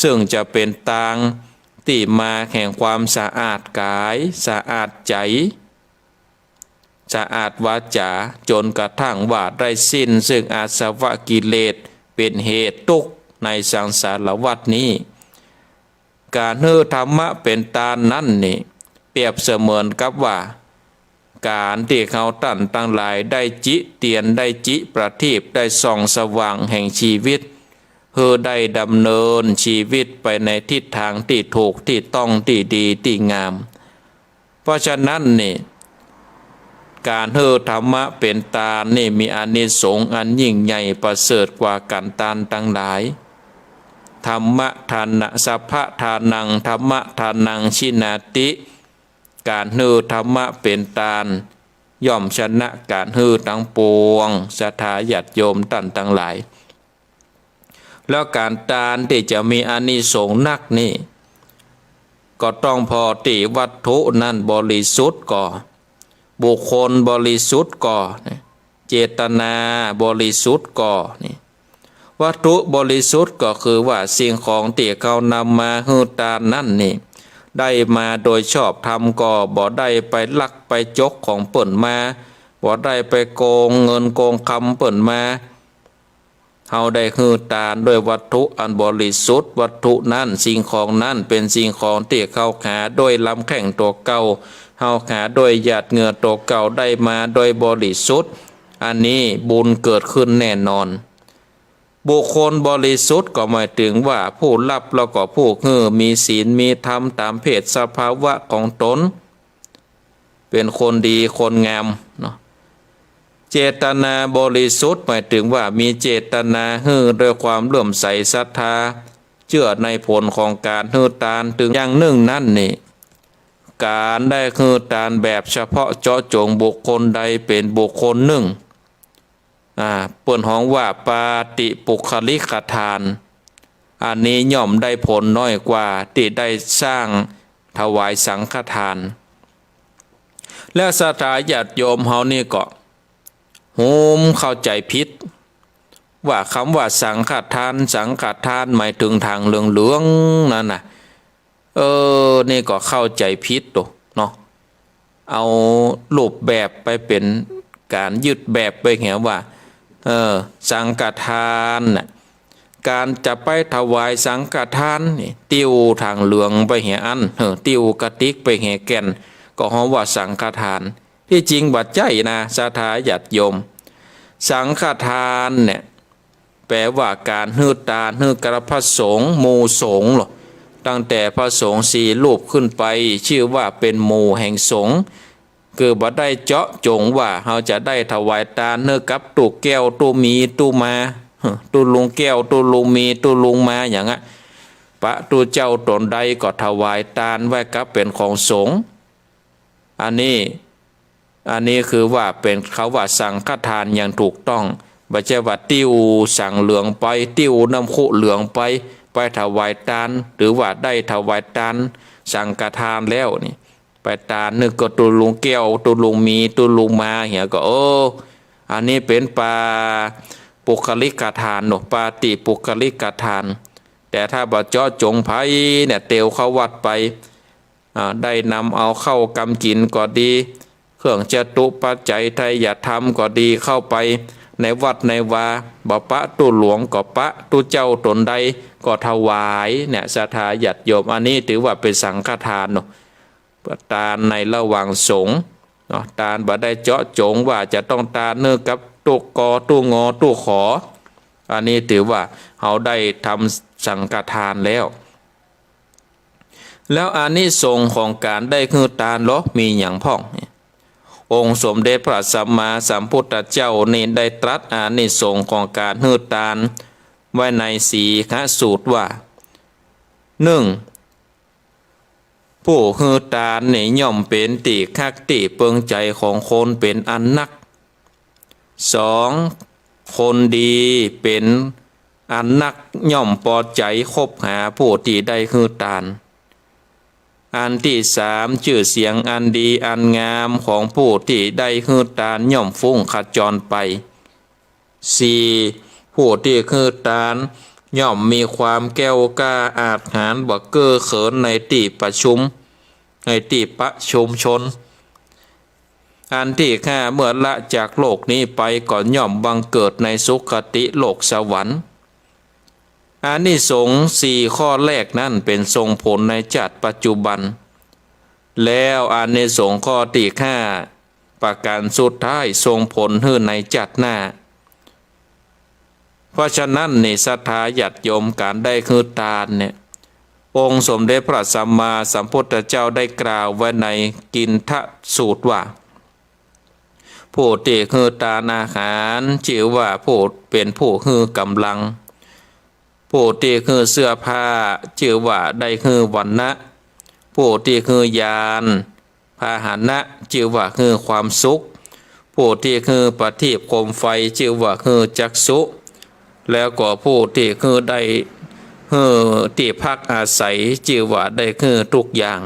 ซึ่งจะเป็นทางที่มาแห่งความสะอาดกายสะอาดใจสะอาดวาจาจนกระทั่งว่าได้สิ้นซึ่งอาสวะกิเลสเป็นเหตุทุกข์ในสังสารวัฏนี้การเฮือธรรมะเป็นตานั่นนี่เปรียบเสมือนกับว่าการที่เขาตั้นตั้งหลายได้จิเตียนได้จิประทีปได้ส่องสว่างแห่งชีวิตเพื่อได้ดำเนินชีวิตไปในทิศทางที่ถูกที่ต้องที่ดีที่งามเพราะฉะนั้นนี่การเฮือธรรมะเป็นตานี่มีอานิสงส์อันยิ่งใหญ่ประเสริฐกว่ากันตานตั้งหลายธรรมะทานะสัพพะทานังธรรมะทานังชินาติการฮือธรรมะเป็นตาลย่อมชนะการฮือทั้งปวงศรัทธาญาติโยมท่านทั้งหลายแล้วการตาลที่จะมีอานิสงส์นักนี่ก็ต้องพอที่วัตถุนั้นบริสุทธิ์ก่อบุคคลบริสุทธิ์ก่อเจตนาบริสุทธิ์ก่อนี่วัตถุบริสุทธิ์ก็คือว่าสิ่งของที่เขานำมาฮือตาลนั่นนี่ได้มาโดยชอบธรรมก็บ่ได้ไปลักไปจกของเปิ่นมาบ่ได้ไปโกงเงินโกงคำเปิ่นมาเฮาได้ฮือตาลด้วยวัตถุอันบริสุทธิ์วัตถุนั้นสิ่งของนั้นเป็นสิ่งของที่เขาหาโดยลำแข้งตัวเก่าเฮาหาโดยหยาดเหงื่อตัวเก่าได้มาโดยบริสุทธิ์อันนี้บุญเกิดขึ้นแน่นอนบุคคลบริสุทธิ์ก็หมายถึงว่าผู้รับแล้วก็ผู้มีศีลมีธรรมตามเพศสภาวะของตนเป็นคนดีคนงามเนาะเจตนาบริสุทธิ์หมายถึงว่ามีเจตนาด้วยความเลื่อมใสศรัทธาเชื่อในผลของการตานถึงอย่างหนึ่งนั่นนี่การได้ตานแบบเฉพาะเจาะจงบุคคลใดเป็นบุคคลหนึ่งเปิ่นฮ้องว่าปาติปุคลิกทานอันนี้ย่อมได้ผลน้อยกว่าที่ได้สร้างถวายสังฆทานและศรัทธาญาติโยมเฮานี่ก็โหมเข้าใจผิดว่าคำว่าสังฆทานหมายถึงทางเหลืองๆนั่นน่ะนี่ก็เข้าใจผิดตัวเนาะเอารูปแบบไปเป็นการยึดแบบไปเห็นว่าสังฆทานน่ะการจะไปถวายสังฆทานนี่ติ้วทางเหลืองไปเหี่ยอันติ้วกระติกไปเหี่ยแก่น ก็ฮ้อว่าสังฆทานที่จริงบัดใจนะศรัทธาญาติโยมสังฆทานเนี่ยแปลว่าการฮือทานฮือกระพระสงฆ์หมู่สงฆ์หรอตั้งแต่พระสงฆ์สี่รูปขึ้นไปชื่อว่าเป็นหมู่แห่งสงฆ์คือบ่ได้เจาะจงว่าเราจะได้ถวายทานเนื้อกับตู้แก้วตู้มีตู้มาตู้ลุงแก้วตู้ลุงมีตู้ลุงมาอย่างอ่ะพระตู้เจ้าตนใดก็ถวายทานไว้กับเป็นของสงฆ์อันนี้คือว่าเป็นเขาว่าสังฆทานอย่างถูกต้องบ่ใช่ว่าติ้วสั่งเหลืองไปติ้วน้ำคุเหลืองไปถวายทานหรือว่าได้ถวายทานสังฆทานแล้วนี่ไปทานนึกก็ตุลุงแก้วตุลุงมีตุลุงมาเหียก็อันนี้เป็นปาปุคลิกทานเนาะปาติปุคลิกทานแต่ถ้าบ่เจาะจงไผเนี่ยเตียวเข้าวัดไปได้นำเอาเข้ากำกินก็ดีเครื่องจตุปัจจัยไทยอย่าทำก็ดีเข้าไปในวัดในวาบ่ปะตู้หลวงก็ปะตู้เจ้าตนใดก็ถวายเนี่ยศรัทธาญาติโยมอันนี้ถือว่าเป็นสังฆทานเนาะทานในระหว่างสงฆ์เนาะทานบ่ได้เจาะจงว่าจะต้องทานเนื้อกับตู้กอตู้งอตู้ขออันนี้ถือว่าเขาได้ทำสังฆทานแล้วอานิสงส์ของการได้คือทานมีอย่างพ่ององค์สมเด็จพระสัมมาสัมพุทธเจ้านี่ได้ตรัสอานิสงส์ของการฮือทานไว้ในสีฆสูตรว่าผู้ฮือทานนี่ย่อมเป็นติคักติเปิงใจของคนเป็นอันนัก2คนดีเป็นอันนักย่อมพอใจคบหาผู้ที่ได้ฮือทานอันที่3ชื่อเสียงอันดีอันงามของผู้ที่ได้ฮือทานย่อมฟุ้งขจรไป4ผู้ที่ฮือทานย่อมมีความแก้วกล้าอาจหาญบ่เก้อเขินในที่ประชุมในที่ประชุมชนอันที่5เมื่อละจากโลกนี้ไปก็ย่อมบังเกิดในสุคติโลกสวรรค์อานิสงส์4ข้อแรกนั้นเป็นทรงผลในชาติปัจจุบันแล้วอานิสงส์ข้อที่5ประการสุดท้ายทรงผลให้ในชาติหน้าเพราะฉะนั้นในศรัทธาญาติโยมการได้คือทานเนี่ยองค์สมเด็จพระสัมมาสัมพุทธเจ้าได้กล่าวไว้ในกินทสูตรว่าผู้ที่คือทานอาหารชื่อว่าผู้เป็นผู้คือกำลังผู้ที่คือเสื้อผ้าชื่อว่าได้คือวรรณะผู้ที่คือยานพาหนะชื่อว่าคือความสุขผู้ที่คือปฏิบโคมไฟชื่อว่าคือจักษุแล้วก็ผู้ที่คือได้ที่พักอาศัยชื่อว่าได้คือทุกอย่าง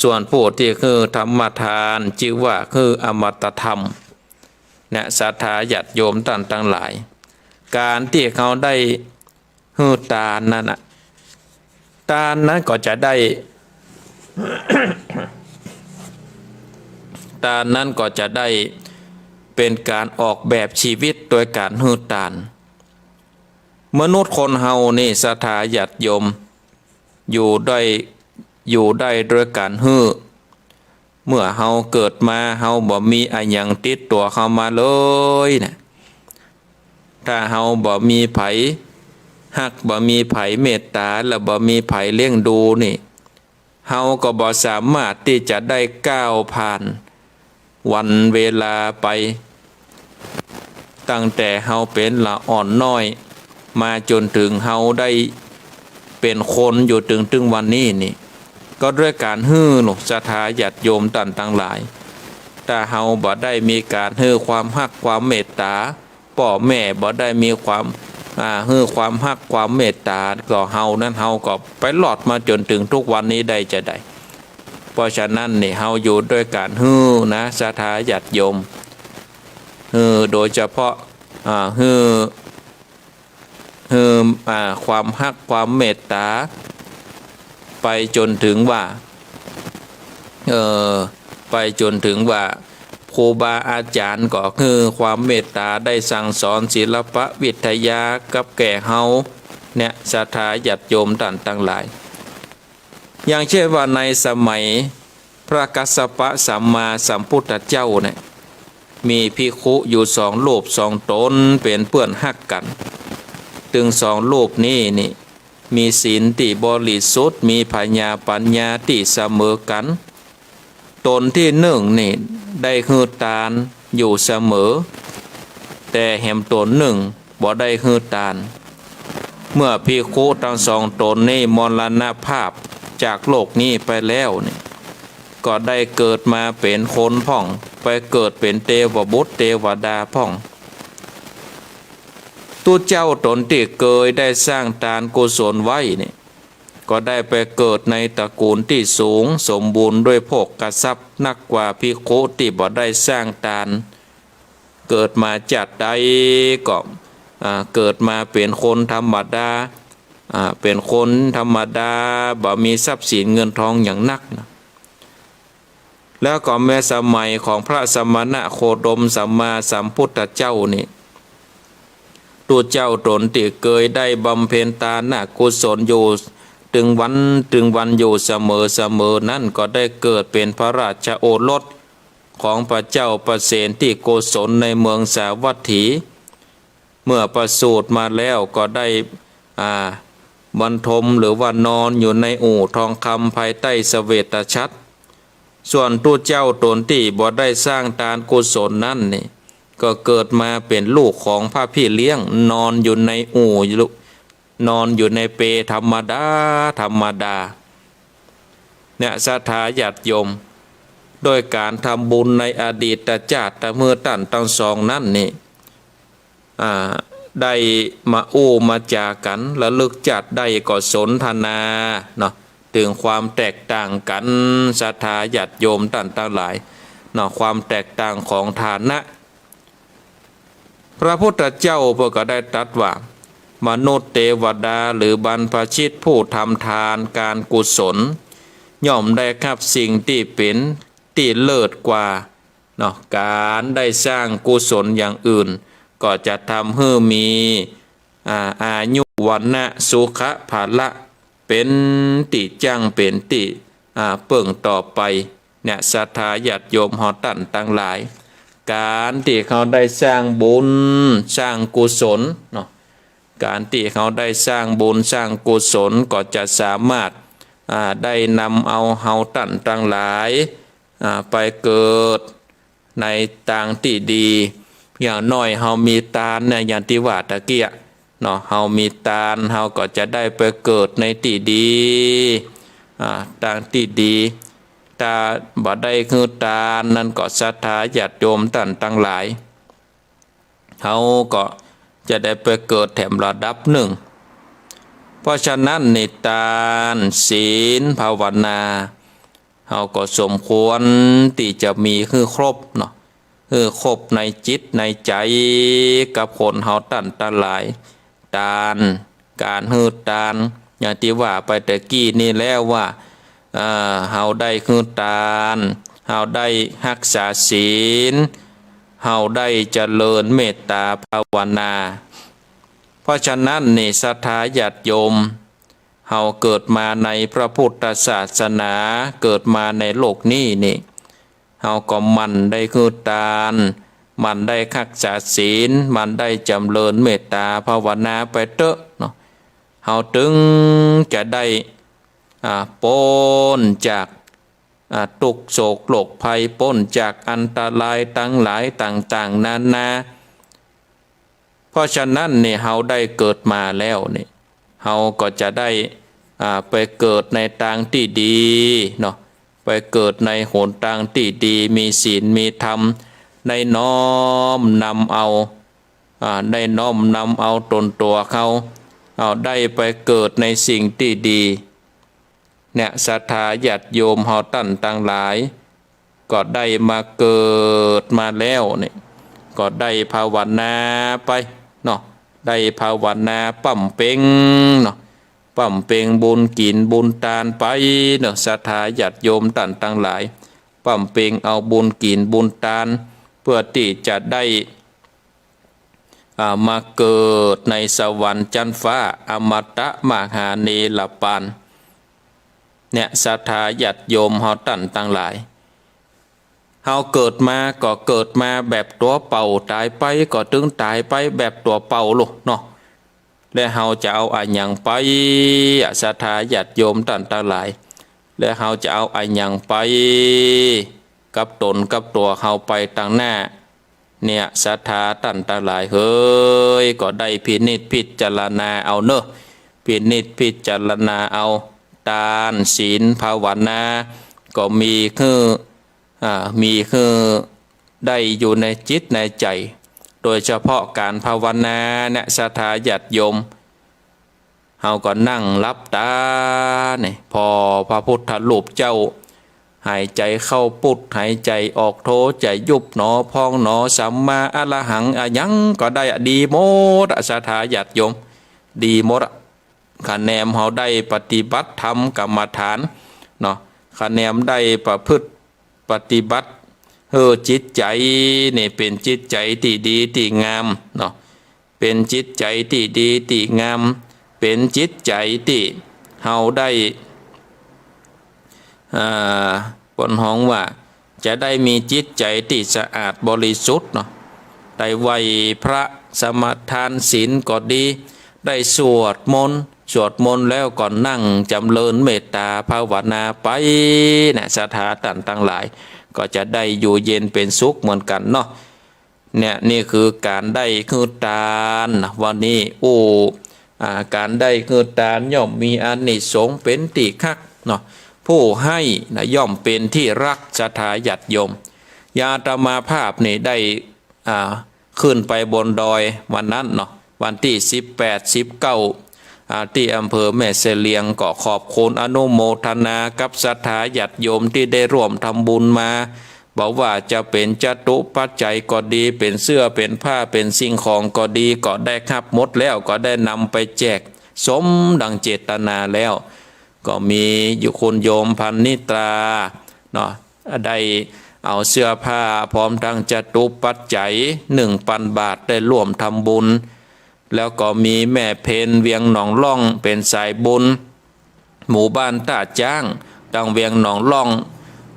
ส่วนผู้ที่คือธรรมทานชื่อว่าคืออมตะธรรมเนี่ยศรัทธาญาติโยมท่านทั้งหลายการที่เขาได้ฮือทานนั่นน่ะทานนั้นก็จะได้ ทานนั้นก็จะได้เป็นการออกแบบชีวิตโดยการฮือทานมนุษย์คนเฮานี่ศรัทธาญาติโยมอยู่ได้ด้วยการฮือเมื่อเฮาเกิดมาเฮาบ่มีอะไรอย่างติดตัวเฮามาเลยนะถ้าเฮาบ่มีไผหักบ่มีไผเมตตาและบ่มีไผเลี้ยงดูนี่เฮาก็บ่สามารถที่จะได้ก้าวผ่านวันเวลาไปตั้งแต่เฮาเป็นละอ่อนน้อยมาจนถึงเฮาได้เป็นคนอยู่ถึงวันนี้นี่ก็ด้วยการฮื้อหนุศรัทธาญาติโยมท่านทั้งหลายถ้าเฮาบ่ได้มีการฮื้อความฮักความเมตตาพ่อแม่บ่ได้มีความฮื้อความฮักความเมตตาก็เฮานั้นเฮาก็ไปหลอดมาจนถึงทุกวันนี้ได้จะได้เพราะฉะนั้นนี่เฮาอยู่ด้วยการฮื้อนะศรัทธาญาติโยมโดยเฉพาะฮื้อความฮักความเมตตาไปจนถึงว่าครูบาอาจารย์ก็คือความเมตตาได้สั่งสอนศิลปะวิทยากับแก่เฮาเนี่ยศรัทธาญาติโยมท่านทั้งหลายอย่างเช่นว่าในสมัย พระกัสสปะสัมมาสัมพุทธเจ้าเนี่ยมีภิกขุอยู่สองรูปสองตนเป็นเพื่อนฮักกันถึงสองรูปนี้นี่มีศีลที่บริสุทธิ์มีปัญญาที่เสมอกันตนที่หนึ่งนี่ได้ฮือตาลอยู่เสมอแต่แหมตนหนึ่งบ่ได้ฮือตาลเมื่อภิกขุทั้งสองตนนี้มรณภาพจากโลกนี้ไปแล้วนี่ก็ได้เกิดมาเป็นคนพ่องไปเกิดเป็นเทวบุตรเทวดาพ่องตัวเจ้าตนที่เคยได้สร้างทานกุศลไว้นี่ก็ได้ไปเกิดในตระกูลที่สูงสมบูรณ์ด้วยโภคทรัพย์นักกว่าภิกขุที่บ่ได้สร้างทานเกิดมาจากใดก็เกิดมาเป็นคนธรรมดาเป็นคนธรรมดาบ่มีทรัพย์สินเงินทองอย่างนักนะแล้วก็แม้สมัยของพระสมณะโคดมสัมมาสัมพุทธเจ้านี่ตัวเจ้าตนที่เคยได้บำเพ็ญทานกุศลอยู่ถึงวันอยู่เสมอนั่นก็ได้เกิดเป็นพระราชโอรสของพระเจ้าประเสนที่โกศลในเมืองสาวัตถีเมื่อประสูติมาแล้วก็ได้บรรทมหรือว่านอนอยู่ในอู่ทองคำภายใต้เสวตฉัตรส่วนตัวเจ้าตนที่บ่ได้สร้างทานกุศลนั่นนี่ก็เกิดมาเป็นลูกของพระพี่เลี้ยงนอนอยู่ในอู่นอนอยู่ในเปธรรมดาเนี่ยศรัทธาญาติโยมโดยการทำบุญในอดีตชาติเมื่อตั้นทั้งสองนั่นนี่ได้มามาจากกันและลึกจัดได้ก็สนทนาเนาะถึงความแตกต่างกันศรัทธาญาติโยมท่านทั้งหลายเนาะความแตกต่างของฐานะพระพุทธเจ้าพระก็ได้ตรัสว่ามนุษย์เทวดาหรือบรรพชิตผู้ทำทานการกุศลย่อมได้รับสิ่งที่เป็นที่เลิศกว่าเนาะการได้สร้างกุศลอย่างอื่นก็จะทำให้มีอายุวันนะสุขะภาละเป็นติจังเป็นติเปิ่งต่อไปเนี่ยศรัทธาญาติโยมหอตันตั้งหลายการที่เขาได้สร้างบุญสร้างกุศลเนาะการที่เขาได้สร้างบุญสร้างกุศลก็จะสามารถได้นำเอาเฮาตันตั้งหลายไปเกิดในต่างที่ดีอย่างน้อยเฮามีทานเนี่ยอย่างที่ว่าตะเกียเนาะเฮามีทานเฮาก็จะได้ไปเกิดในที่ดีต่างที่ดีตาบ่ได้คือทานนั่นก็ศรัทธาญาติโยมท่านทั้งหลายเฮาก็จะได้ไปเกิดแถมระดับหนึ่งเพราะฉะนั้นในทานศีลภาวนาเฮาก็สมควรที่จะมีคือครบเนาะคือครบในจิตในใจกับคนเฮาตั้นทั้งหลายทานการฮือทานอย่างที่ว่าไปแต่กี้นี่แล้วว่าเฮาได้คือทานเฮาได้รักษาศีลเฮาได้เจริญเมตตาภาวนาเพราะฉะนั้นนี่ศรัทธาญาติโยมเฮาเกิดมาในพระพุทธศาสนาเกิดมาในโลกนี้นี่เฮาก็มันได้คือทานมันได้รักษาศีลมันได้จำเริญเมตตาภาวนาไปเถอะเนาะเฮาถึงจะได้พ้นจากทุกโศกโรคภัยพ้นจากอันตรายทั้งหลายต่างๆนานาเพราะฉะนั้นนี่เฮาได้เกิดมาแล้วนี่เฮาก็จะได้ไปเกิดในทางที่ดีเนาะไปเกิดในหนทางที่ดีมีศีลมีธรรมได้น้อมนำเอาได้น้อมนำเอาตนตัวเขาเอาได้ไปเกิดในสิ่งที่ดีเนี่ยศรัทธาญาติโยมเฮาตั้นต่างหลายก็ได้มาเกิดมาแล้วนี่ก็ได้ภาวนาไปเนาะได้ภาวนาปั่มเป่งเนาะปั่มเป่งบุญกินบุญทานไปเนาะศรัทธาญาติโยมตั้นต่างหลายปั่มเป่งเอาบุญกินบุญทานเพื่อที่จะได้มาเกิดในสวรรค์ชั้นฟ้าอมตะมหาเนรปาน เนี่ยศรัทธาญาติโยมเฮาตั้นตั้งหลายเฮาเกิดมาก็เกิดมาแบบตัวเป่าตายไปก็ถึงตายไปแบบตัวเป่าลูกเนาะและเฮาจะเอาอันหยังไปศรัทธาญาติโยมตั้นตั้งหลายและเฮาจะเอาอันหยังไปกับตนกับตัวเฮาไปต่างหน้าเนี่ยศรัทธาตั้นตั้งหลายเฮ้ยก็ได้พินิจพิจารณาเอาเนอะพินิจพิจารณาเอาทานศีลภาวนาก็มีคือได้อยู่ในจิตในใจโดยเฉพาะการภาวนาเนี่ยศรัทธาญาติโยมเฮาก็นั่งรับตาเนี่ยพอพระพุทธรูปเจ้าหายใจเข้าปุดหายใจออกโทใจยุบหนอพองหนอสัมมาอรหังอะยังก็ได้ดีหมดศรัทธาญาติโยมดีหมดคะแนนเฮาได้ปฏิบัติธรรมกรรมฐานเนาะคะแนนได้ประพฤติปฏิบัติจิตใจนี่เป็นจิตใจที่ดีที่งามเนาะเป็นจิตใจที่ดีที่งามเป็นจิตใจที่เฮาได้บนห้องว่าจะได้มีจิตใจที่สะอาดบริสุทธิ์เนาะได้ไหวพระสมาทานศีลก็ดีได้สวดมนต์แล้วก่อนนั่งจำเริญเมตตาภาวนาไปเนี่ยศรัทธาต่างหลายก็จะได้อยู่เย็นเป็นสุขเหมือนกันเนาะเนี่ยนี่คือการได้คือทานวันนี้การได้คือทานย่อมมีอานิสงส์เป็นที่คักเนาะผู้ให้นะย่อมเป็นที่รักศรัทธาญาติโยมญาตมาภาพนี่ได้ขึ้นไปบนดอยวันนั้นเนาะวันที่18-19ที่อำเภอแม่เสลียงก็ขอบคุณอนุโมทนากับศรัทธาญาติโยมที่ได้ร่วมทำบุญมาบอกว่าจะเป็นจตุปัจจัยก็ดีเป็นเสื้อเป็นผ้าเป็นสิ่งของก็ดีก็ได้ครับหมดแล้วก็ได้นำไปแจกสมดังเจตนาแล้วก็มีอยู่คุณโยมพันนิตราเนาะได้เอาเสื้อผ้าพร้อมทั้งจตุปัจจัย1,000 บาทได้ร่วมทำบุญแล้วก็มีแม่เพนเวียงหนองล่องเป็นสายบุญหมู่บ้านตาจ้างดังเวียงหนองล่อง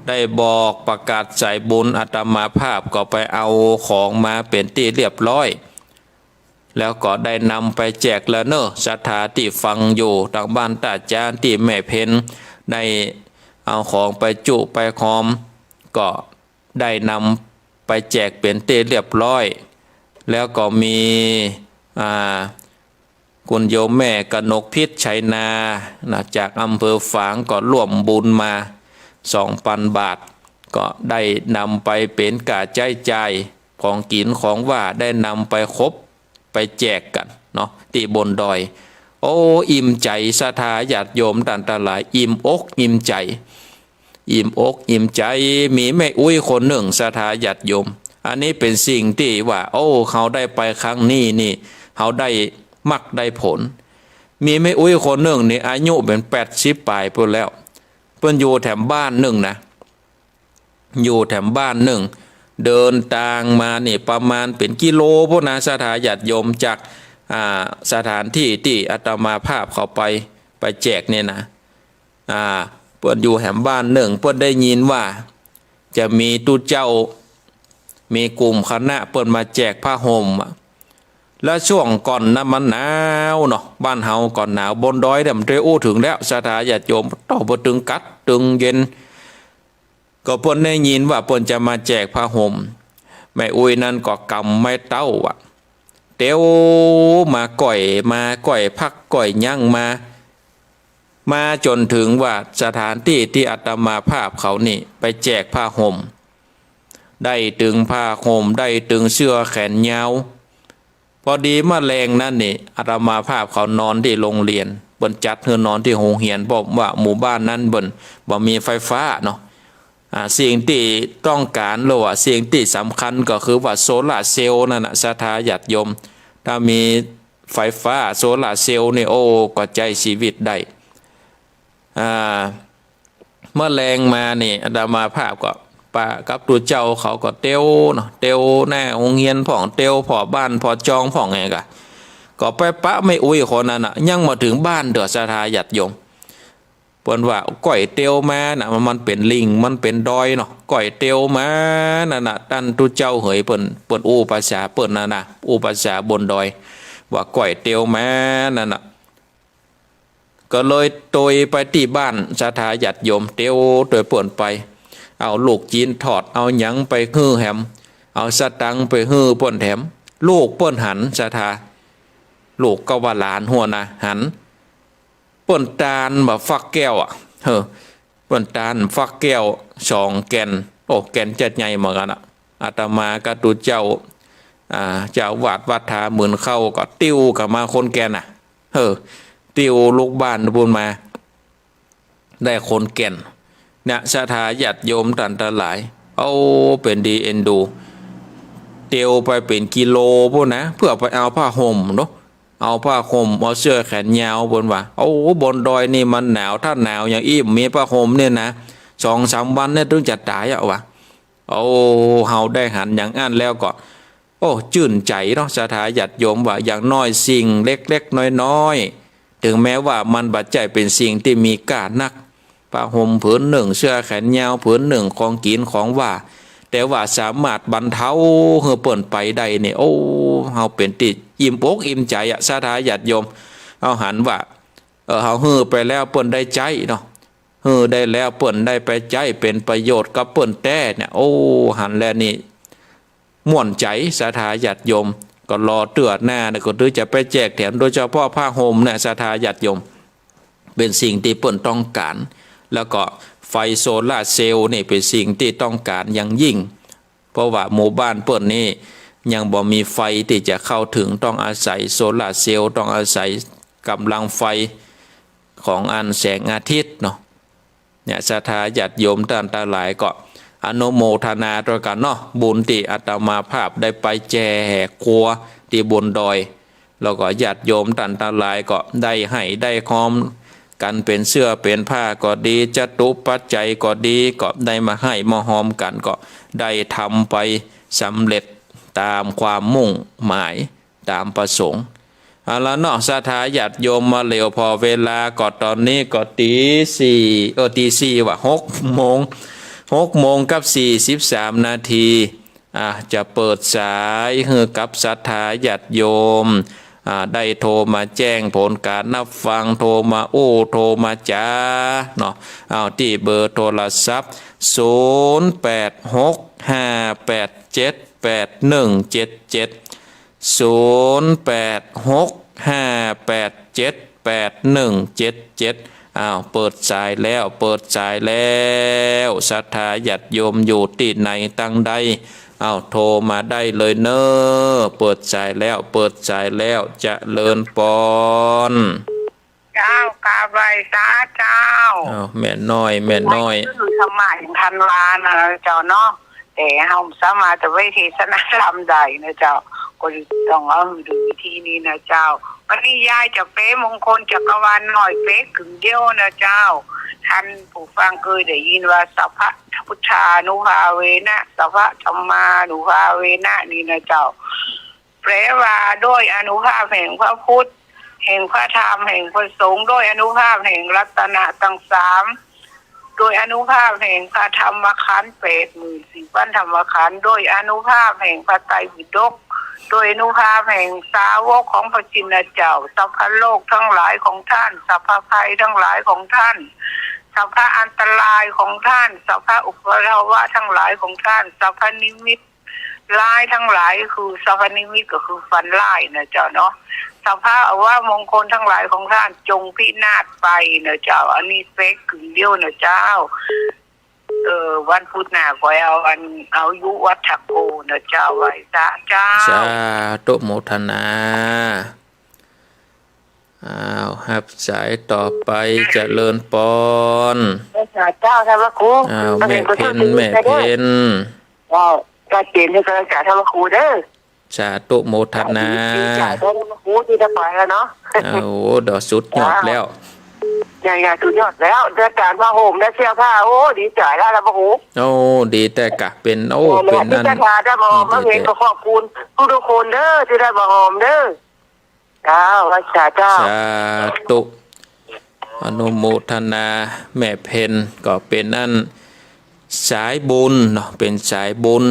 ได้บอกประกาศสายบุญอาตมาภาพก็ไปเอาของมาเป็นที่เรียบร้อยแล้วก็ได้นำไปแจกแล้วเนอะศรัทธาที่ฟังอยู่ทางบ้านตาจ้างที่แม่เพนได้เอาของไปจุไปคอมก็ได้นำไปแจกเป็นที่เรียบร้อยแล้วก็มีคุณโยมแม่กนกพิษชัยนาจากอำเภอฝางก็ร่วมบุญมา 2,000 บาทก็ได้นำไปเป็นกาใจใจของกินของว่าได้นำไปครบไปแจกกันเนาะที่บนดอยโอ้อิ่มใจศรัทธาญาติโยมต่างๆหลายอิ่มอกอิ่มใจอิ่มอกอิ่มใจมีแม่อุ้ยคนหนึ่งศรัทธาญาติโยมอันนี้เป็นสิ่งที่ว่าเขาได้ไปครั้งนี้นี่เขาได้มักได้ผลมีแม่อุ้ยคนหนึ่งนี่อายุเป็น80 ปลายไปแล้วเพิ่นอยู่แถมบ้านหนึ่งนะอยู่แถมบ้านหนึ่งเดินทางมานี่ประมาณเป็นกิโลพวกนะศรัทธาญาติโยมจากสถานที่ที่อาตมาภาพเขาไปแจกเนี่ยนะเพิ่นอยู่แถมบ้านหนึ่งเพิ่นได้ยินว่าจะมีตู้เจ้ามีกลุ่มคณะเปิดมาแจกผ้าห่มแล้วช่วงก่อนนะมันหนาวเนาะบ้านเฮาก่อนหนาวบนดอยเนี่ยมันเรู้ถึงแล้วศรัทธาญาติโยมต่อบ่ตึงกัดตึงเย็นก็เพิ่นได้ยินว่าเพิ่นจะมาแจกผ้าห่มแม่อุ้ยนั่นก็กำไม้เต้าเตียวมาก่อยพักก่อยยั่งมาจนถึงว่าสถานที่ที่อาตมาภาพเขานี่ไปแจกผ้าห่มได้ตึงผ้าห่มได้ตึงเสื้อแขนยาวพอดีแมลงนั่นนี่อาตมาภาพเขานอนที่โรงเรียนบนจัดเฮือนนอนที่โรงเรียนเพราะว่าหมู่บ้านนั้นบ่มีไฟฟ้าเนาะสิ่งที่ต้องการหรือว่าสิ่งที่สำคัญก็คือว่าโซล่าเซลล์นั่นนะศรัทธาญาติโยมถ้ามีไฟฟ้าโซล่าเซลล์นี่ก็ใจชีวิตได้เมื่อแรงมานี่อาตมาภาพก็ป้ากับตัวเจ้าเขาก็เตียวเนาะเตียวแน่โรงเรียนผ่องเตียวผ่อบ้านผ่อจองผ่องไงกะก็ไปปะไม่อุ้ยคนนั้นยังมาถึงบ้านเดือดศรัทธาญาติโยมพ เปิ้นว่าก้อยเตียวมาน่ะมันเป็นลิงมันเป็นดอยเนาะก้อยเตียวมานั่นน่ะท่านตุเจ้าเหยเปิ้นอู้ภาษาเปิ้นน่ะอู้ภาษาบนดอยว่าก้อยเตียวมานั่นน่ะก็เลยโตยไปที่บ้านศรัทธาญาติโยมเตียวโดยเปิ้นไปเอาลูกจีนทอดเอาหยังไปฮื้อแหมเอาสตังไปฮื้อเปิ้นแถมลูกเปิ้นหันศรัทธาลูกก็ว่าหลานหัวนะหันเปิ้นตาลแบบฟักแก้วอ่ะเปิ้นตาลฟักแก้ว2 แก่นโอ้แก่นจัดใหญ่เหมือนกันอ่ะอาตมาก็ตูเจ้าเจ้าวาดวัดทาหมื่นเข้าก็ติ้วกับมาคนแก่นอ่ะติ้วลูกบ้านบุญมาได้คนแก่นเนี่ยศรัทธาญาติโยมตันตะหลายเอาเป็นดีเอ็นดูเตียวไปเป็นกิโลพวกนะเพื่อไปเอาผ้าห่มเนาะเอาผ้าห่มเอาเสื้อแขนยาวบนว่าโอ้บนดอยนี่มันหนาวถ้าหนาวอย่างอิ่มมีผ้าห่มเนี่ยนะ2-3 วันเนี่ยต้องจัดตายอ่ะวะโอ้เฮาได้หันอย่างอันแล้วก็โอ้ชื่นใจเนาะศรัทธาญาติโยมว่าอย่างน้อยสิ่งเล็กๆน้อยๆถึงแม้ว่ามันบัดใจเป็นสิ่งที่มีค่านักผ้าห่มผืนหนึ่งเสื้อแขนยาวผืนหนึ่งของกินของว่าแต่ว่าสามารถบรรเทาเฮาเปิ่นไปได้เนี่ยโอ้เฮาเป็นติอิ่มอกอิ่มใจอะศรัทธาญาติโยมเอาหันว่าเฮาฮื้อไปแล้วเปิ่นได้ใจเนาะฮื้อได้แล้วเปิ่นได้ไปใจเป็นประโยชน์กับเปิ่นแต่เนี่ยโอ้หันแล้วนี่ม่วนใจศรัทธาญาติโยมก็รอเตือหน้าเนี่ยก็ถือจะไปแจกแถมโดยเฉพาะผ้าห่มเนี่ยศรัทธาญาติโยมเป็นสิ่งที่เปิ่นต้องการแล้วก็ไฟโซลาร์เซลล์นี่เป็นสิ่งที่ต้องการอย่างยิ่งเพราะว่าหมู่บ้านเปิ่นนี่ยังบ่มีไฟที่จะเข้าถึงต้องอาศัยโซลาร์เซลล์ต้องอาศัยกำลังไฟของอันแสงอาทิตย์เนาะเนี่ยศรัทธาญาติโยมท่านทั้งหลายก็อนุโมทนาด้วยกันเนาะบุญที่อาตมาภาพได้ไปแจกครัวที่บนดอยแล้วก็ญาติโยมท่านทั้งหลายก็ได้ให้ได้คอมกันเป็นเสื้อเป็นผ้าก็ดีจตุปัจจัยก็ดีก็ได้มาให้มาหอมกันก็ได้ทำไปสำเร็จตามความมุ่งหมายตามประสงค์เอาละเนาะศรัทธาญาติโยมมาเร็วพอเวลาก็ตอนนี้ก็ตีสี่ว่ะ6 โมงกับ43 นาทีจะเปิดสายให้กับศรัทธาญาติโยมได้โทรมาแจ้งผลการนับฟังโทรมาโทรมาจ้าเนาะเอาที่เบอร์โทรศัพท์0865878177เปิดสายแล้วศรัทธาญาติโยมอยู่ที่ไหนตั้งใดโทรมาได้เลยเนอะเปิดสายแล้วจะเลินปอนเจ้ากาใบตาเจ้าแม่น้อยคือสมัยทันวานะเจ้าเนาะแต่เฮาสามารถจะไปเทศนาธรรมได้นะเจ้าก็ต้องเอาดูวิธีนี้นะเจ้าวันนี้ยายจะเป๊มงคลจักรวาลหน่อยเป๊กึ่งเดียวนะเจ้าท่านผู้ฟังเคยได้ยินว่าสัพพะพุทธานุภาเวนะสัพพะธัมมานุภาเวนะนี่นะเจ้าแปลว่าด้วยอนุภาพแห่งพระพุทธแห่งพระธรรมแห่งพระสงฆ์ด้วยอนุภาพแห่งรัตนะทั้ง3โดยอนุภาพแห่งพระธรรมขันธ์84,000ธรรมขันธ์โดยอนุภาพแห่งพระไตรปิฎกโดยอนุภาพแห่งสาวกของพระชินเจ้าสัพพโลกทั้งหลายของท่านสัพพภัยทั้งหลายของท่านสัพพอันตรายของท่านสัพพอุปทวะทั้งหลายของท่านสัพพนิมิตร้ายทั้งหลายคือสัพพนิมิตก็คือฟันร้ายนะเจ้าเนาะสัพพะว่ามงคลทั้งหลายของท่านจงพินาศไปนะเจ้าอันนี้เฟกกึ่งเดียวนะเจ้าวันพุธหน้าก็เอายุวัฒโกนะเจ้าไว้สาธุโมทนาครับสายต่อไปเจริญปอนเจ้าท่านพระครูแม่เพนก็เจนให้กระจายท่านพระครูเด้อสาธุโมทนาท่านพระครูที่จะปล่อยแล้วเนาะดอกสุดยอดแล้วใหญ่ๆสุดยอดแล้วเรื่องการผ้าห่มและเสื้อผ้าดีใจแล้วพระครูดีแต่กะเป็นเป็นนั่นที่จะมาหอมมาเห็นก็ขอบคุณทุกคนเด้อที่ได้มาหอมเด้อเจ้าพระเจ้าสาธุ อนุโมทนาแม่เพนก็เป็นนั่นสายบุญเนาะเป็นสายบุญ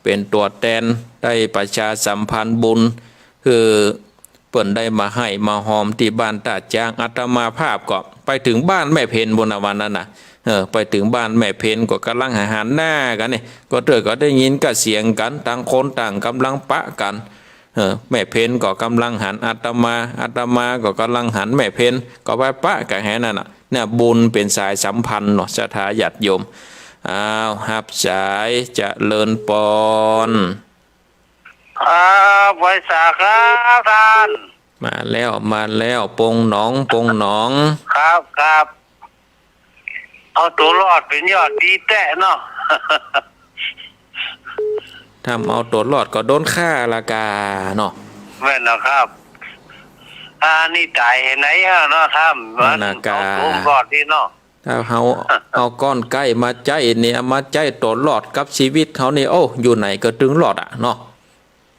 เป็นตัวแทนได้ประชาสัมพันธ์บุญคือเปิ่นได้มาให้มาหอมที่บ้านตาจางอาตมาภาพก็ไปถึงบ้านแม่เพนบนวันนั้นน่ะไปถึงบ้านแม่เพนก็กำลังหันหน้ากันนี่ก็เธอก็ได้ยินก็เสียงกันต่างคนต่างกำลังปะกันแม่เพนก็กำลังหันอาตมาก็กำลังหันแม่เพนก็ไปปะกันแห่นั่นน่ะเนี่ยบุญเป็นสายสัมพันธ์เนาะศรัทธาญาติโยมอ้าวฮับสายเจริญปอนครับไว้สาครับท่าน มาแล้วปงหนอง ครับเอาตัวรอดเป็นยอดดีแต่เนาะ ทำเอาตัวรอดก็โดนฆ่าละกาเนาะ แม่นนะครับนี่ตายไหนฮะเนาะท่านเอาตัวรอดดีเนาะ ถ้าเขาเอาก้อนไก่มาใจเนี่ยมาใจตัวรอดกับชีวิตเขานี่โอ้อยู่ไหนก็ถึงรอดอ่ะเนาะ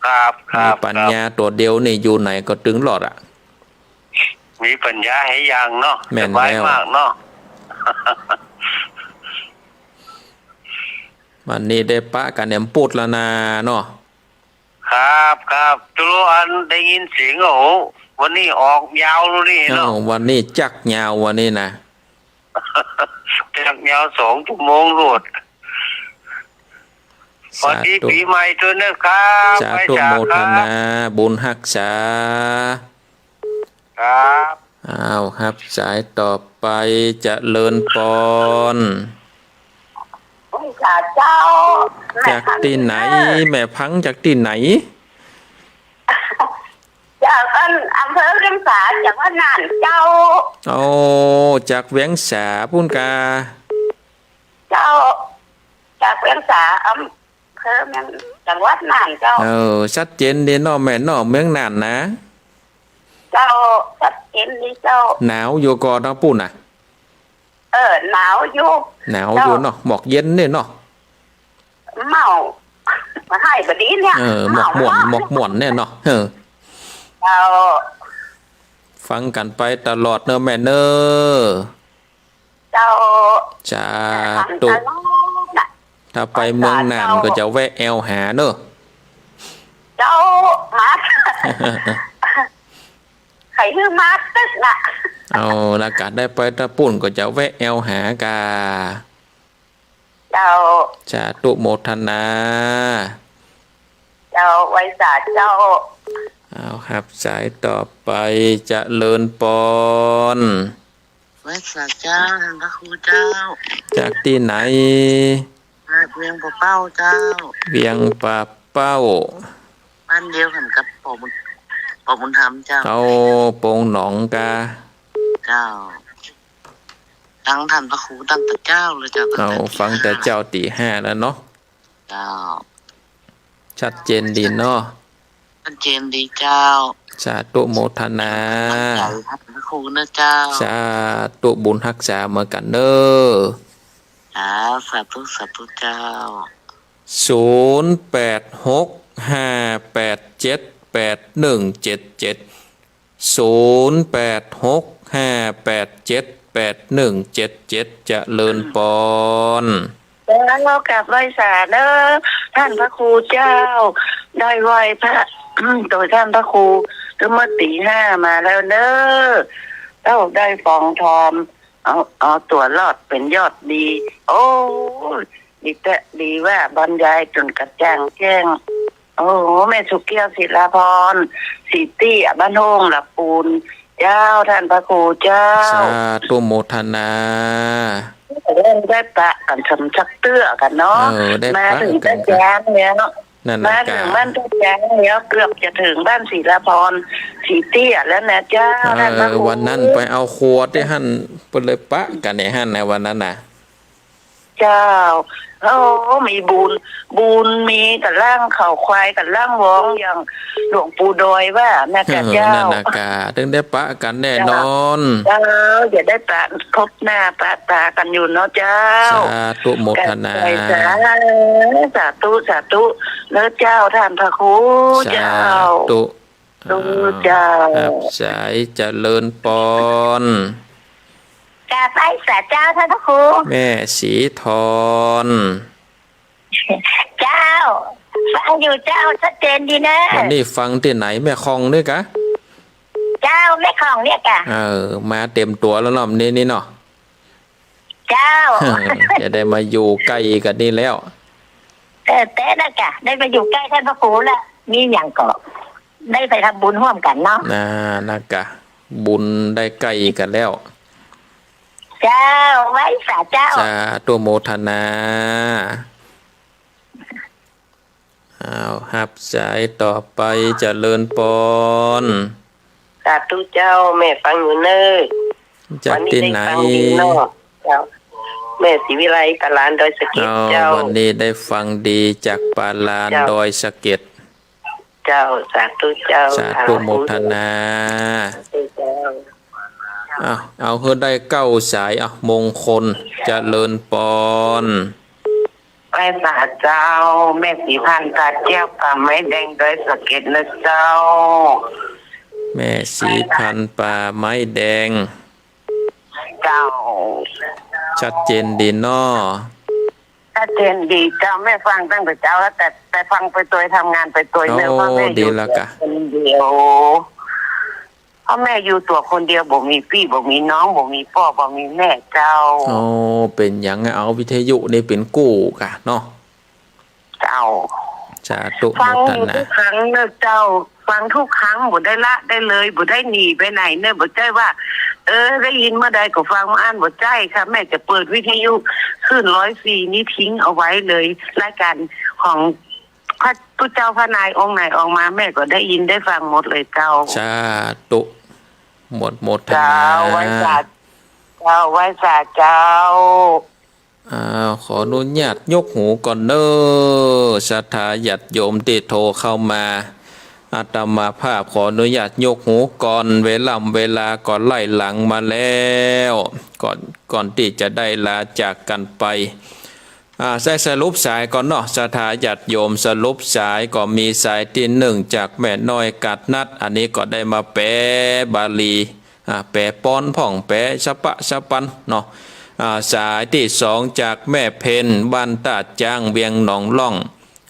ครับมีปัญญาตัวเดียวนี่อยู่ไหนก็ถึงรอดอ่ะมีปัญญาให้ยังเนาะ แม่นแล้ว มากเนาะ วันนี้ได้ปะกันเนี่ยปุดละนาเนาะ ครับตัวอันได้ยินเสียงโอ้โหวันนี้ออกยาวเลยนี่เนาะ วันนี้จักยาววันนี้นะ จักยาว2 ชั่วโมงรวดสวัสดีปีใหม่ด้วยนะครับ สาธุโมทนาบุญรักษาครับอ้าวครับสายต่อไปเจริญปอน ข้าเจ้า จากที่ไหนแม่พังจากที่ไหน จากอำเภอเรียงสาจากว่าน่านเจ้าโอ้จากเวียงสาพุ่นกาเจ้าจากเรียงสาอำเภอเมืองจังหวัดน่านเจ้าชัดเจนดีเนาะแม่เนาะเมืองน่านนะเจ้าชัดเจนดีเจ้าหนาวอยู่ก่อนนะปุ่นน่ะหนาวอยู่เนาะหมอกเย็นเนี่ยเนาะเมามาให้บดีเนี่ยหมอกม่วนเนี่ยเนาะเจ้าฟังกันไปตลอดเนอะแม่เนอะเจ้าจ้าตุถ้าไปเมืองน่านก็จะแวะแอวหาเนอะเจ้ามาไข่ฮื้อมาตึกน่ะเอาละกาได้ไปตะปุ่นก็จะแวะแอวหากาเจ้าจ้าตุโมทนาเจ้าไว้สาเจ้าเอาครับสายต่อไปจะเลินปอนไว้สาเจ้าท่านพระครูเจ้าจากที่ไหนเวียงป่าเป้าเจ้าเวียงป่าเป้าบ้านเดียวกันกับปอบุญธรรมเจ้าเอาโปงหนองกาเจ้าตั้งท่านพระครูตั้งแต่เจ้าเลยเจ้าเอาฟังแต่เจ้าตี 5แล้วเนาะเจ้าชัดเจนดีเนาะชัดเจนดีเจ้าสาธุโมทนาท่านพระครูนะเจ้าสาธุบุญรักษาเมื่อกันเนอสาธุเจ้า0865878177จะเลินปอนแล้วเรากลับไหว้สาเด้อท่านพระครูเจ้าได้ไหว้พระโดยท่านพระครูถึงเมื่อตี 5มาแล้วเด้อเราได้ฟองทอมเอาตัวรอดเป็นยอดดีโอ้ดีแต่ดีว่าบรรยายจนกระจ่างแจ้งโอ้แม่สุเกียวศิลาพรสีตี้บ้านโฮงหลับปูนเจ้าท่านพระครูเจ้าสาธุโมทนาได้ปะกันสำชักเตื้อกันเนาะมาถึงต้นแจ้งเนี่ยเนาะมาถึงบ้านต้นแจ้งเนี่ยเกือบจะถึงบ้านศิลาพรสีเตี้ยแล้วนะเจ้าท่านพระครูวันนั้นไปเอาขวดที่หั่นไปเลยปะกันในหั่นในวันนั้นน่ะเจ้ามีบุญมีกับล่างเข่าควายกับล่างวองอย่างหลวงปู่ดอยว่านะเจ้านั่นนะกาถึงได้ปะกันแน่นอนอย่าได้ปะพบหน้าปะตากันอยู่เนาะเจ้าสาธุโมทนาสาธุแล้วเจ้าท่านพระครูเจ้าตุเจ้าสายเจริญปอน กราบไหว้สาเจ้าท่านพระครู แม่สีทอน เจ้าฟังอยู่เจ้าชัดเจนดีนะ วันนี้ฟังที่ไหนแม่คองด้วยกะ เจ้าแม่ของเนี่ยกะ มาเต็มตัวแล้วเนาะนี่เนาะ เจ้า จะได้มาอยู่ใกล้กันนี่แล้ว แต่นะกะได้มาอยู่ใกล้ท่านพระครูแล้วมีอย่างก็ได้ไปทำบุญร่วมกันเนาะ นะกะบุญได้ใกล้กันแล้ว เจ้าไหว้สาเจ้า สาธุโมทนาหับสายต่อไปเจริญปน สาธุเจ้าแม่ฟังอยู่เน้อ จากที่ไหน เจ้าแม่ศรีวิไลกะลานดอยสะเก็ดเจ้า วันนี้ได้ฟังดีจากปาลานดอยสะเก็ด เจ้าสาธุเจ้า สาธุโมทนาเอาเพื่อได้เก้าสายมงคลเจริญปน ไปสาเจ้าแม่สีพันธุ์ตาเจ้าป่าไม้แดงดอยสะเก็ดนะเจ้า แม่สีพันธุ์ป่าไม้แดง เจ้า ชัดเจนดีเนาะ ถ้าเจนดีเจ้าแม่ฟังตั้งแต่เจ้าแล้วแต่ฟังไปตัวทำงานไปตัวเนื้อพ่อแม่อยู่คนเดียวพ่อแม่อยู่ตัวคนเดียวบ่มีพี่บ่มีน้องบ่มีพ่อบ่มีแม่เจ้า เป็นอย่างไงเอาวิทยุนี่เป็นกู้กะเนาะ เจ้า สาธุ ฟัง โม อ ท ยู่ นา ทุกครั้งเนอะเจ้าฟังทุกครั้งบ่ได้ละได้เลยบ่ได้หนีไปไหนเนอะบ่ใจว่า ได้ยินเมื่อใดก็ฟังมาอ่านบ่ใจค่ะแม่จะเปิดวิทยุขึ้น104นี้ทิ้งเอาไว้เลยรายการของพระพุทธเจ้าพระนายองค์ไหนออกมาแม่ก็ได้ยินได้ฟังหมดเลยเจ้า สาธุหมดโมทนา เจ้าไว้สาเจ้าไว้สาเจ้า ขออนุญาตยกหูก่อนเนอศรัทธาญาติโยมที่โทรเข้ามาอาตมาภาพขออนุญาตยกหูก่อนเวลาก่อนไล่หลังมาแล้วก่อนที่จะได้ลาจากกันไปสรุปสายก่อนเนาะศรัทธาญาติโยมสรุปสายก็มีสายที่หนึ่งจากแม่น้อยกัดนัดอันนี้ก็ได้มาแปลบาลีแปลป้อนผ่องแปลชะปะชะปันเนาะสายที่สองจากแม่เพนบ้านตาจ้างเวียงหนองล่อง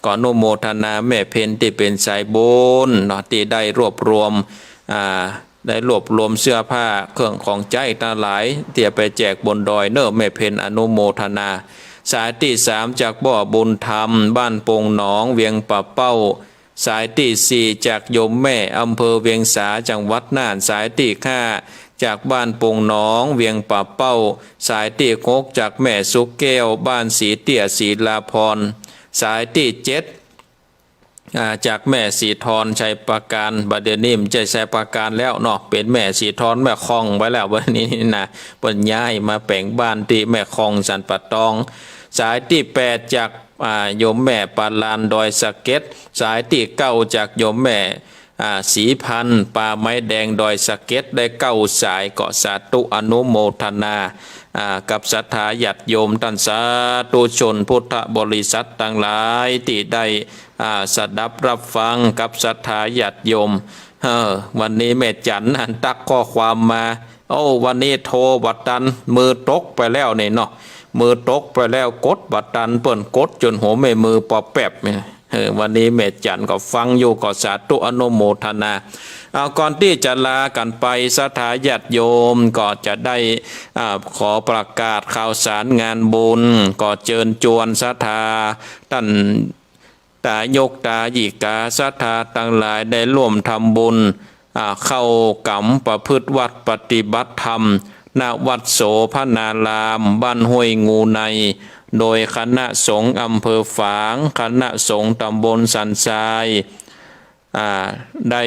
ก่อนอนุโมทนาแม่เพนที่เป็นสายบุญเนาะที่ได้รวบรวมเสื้อผ้าเครื่องของใจทั้งหลายเตี่ยไปแจกบนดอยเนอแม่เพนอนุโมทนาสายที่สามจากบ่อบุญธรรมบ้านโป่งหนองเวียงป่าเป้าสายที่สี่จากโยมแม่อำเภอเวียงสาจังหวัดน่านสายที่ห้าจากบ้านโป่งหนองเวียงป่าเป้าสายที่หกจากแม่สุกแก้วบ้านสีเตี่ยศรีลาพรสายที่เจ็ดจากแม่สีทรชัยประการบัดเดี๋ยวนี้มันจะใช้ประการแล้วเนาะเป็นแม่สีทรแม่คองไว้แล้ววันนี้นะเปิ้นย้ายมาแปลงบ้านที่แม่คองสันปะตองสายที่แปดจากโยมแม่ปาลานดอยสะเก็ดสายที่เก้าจากโยมแม่สีพันธุ์ป่าไม้แดงดอยสะเก็ดได้เก้าสายเกาะสาธุอนุโมทนากับศรัทธาญาติโยมท่านสาธุชนพุทธบริษัทต่างหลายที่ได้สดับรับฟังกับศรัทธาญาติโยมวันนี้แม่จันอันตักข้อความมาวันนี้โทรบัดตันมือตกไปแล้วเนี่ยเนาะมือตกไปแล้วกดบัดตันเปิ่นกดจนหัวแม่มือปอแป๊บเนี่ยวันนี้แม่จันก็ฟังอยู่ก็สาธุอนุโมทนาก่อนที่จะลากันไปศรัทธาญาติโยมก็จะได้ขอประกาศข่าวสารงานบุญก็เชิญชวนศรัทธาท่านตายกตาหญิกาศรัทธาทั้งหลายได้ร่วมทำบุญเข้ากรรมประพฤติวัดปฏิบัติธรรมณวัดโสภณารามบ้านห้วยงูในโดยคณะสงฆ์อำเภอฝางคณะสงฆ์ตำบลสันทรายได้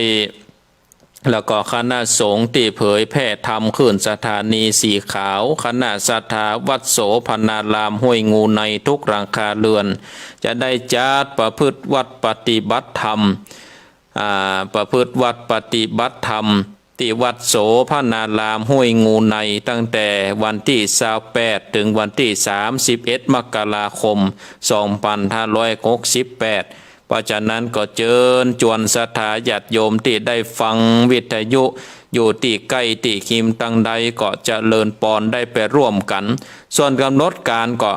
แล้วก็คณะสงฆ์ที่เผยแผ่ธรรมขึ้นสถานีสีขาวคณะศรัทธาวัดโสภณารามห้วยงูในทุกหลังคาเรือนจะได้จัดประพฤติวัดปฏิบัติธรรมประพฤติวัดปฏิบัติธรรมที่วัดโสภณารามห้วยงูในตั้งแต่วันที่28ถึงวันที่31มกราคม2568เพราะฉะนั้นก็เชิญชวนศรัทธาญาติโยมที่ได้ฟังวิทยุ อยู่ตีใกล้ตีคิมตังใดก็จะเลิญปอนได้ไปร่วมกันส่วนกำหนดการก็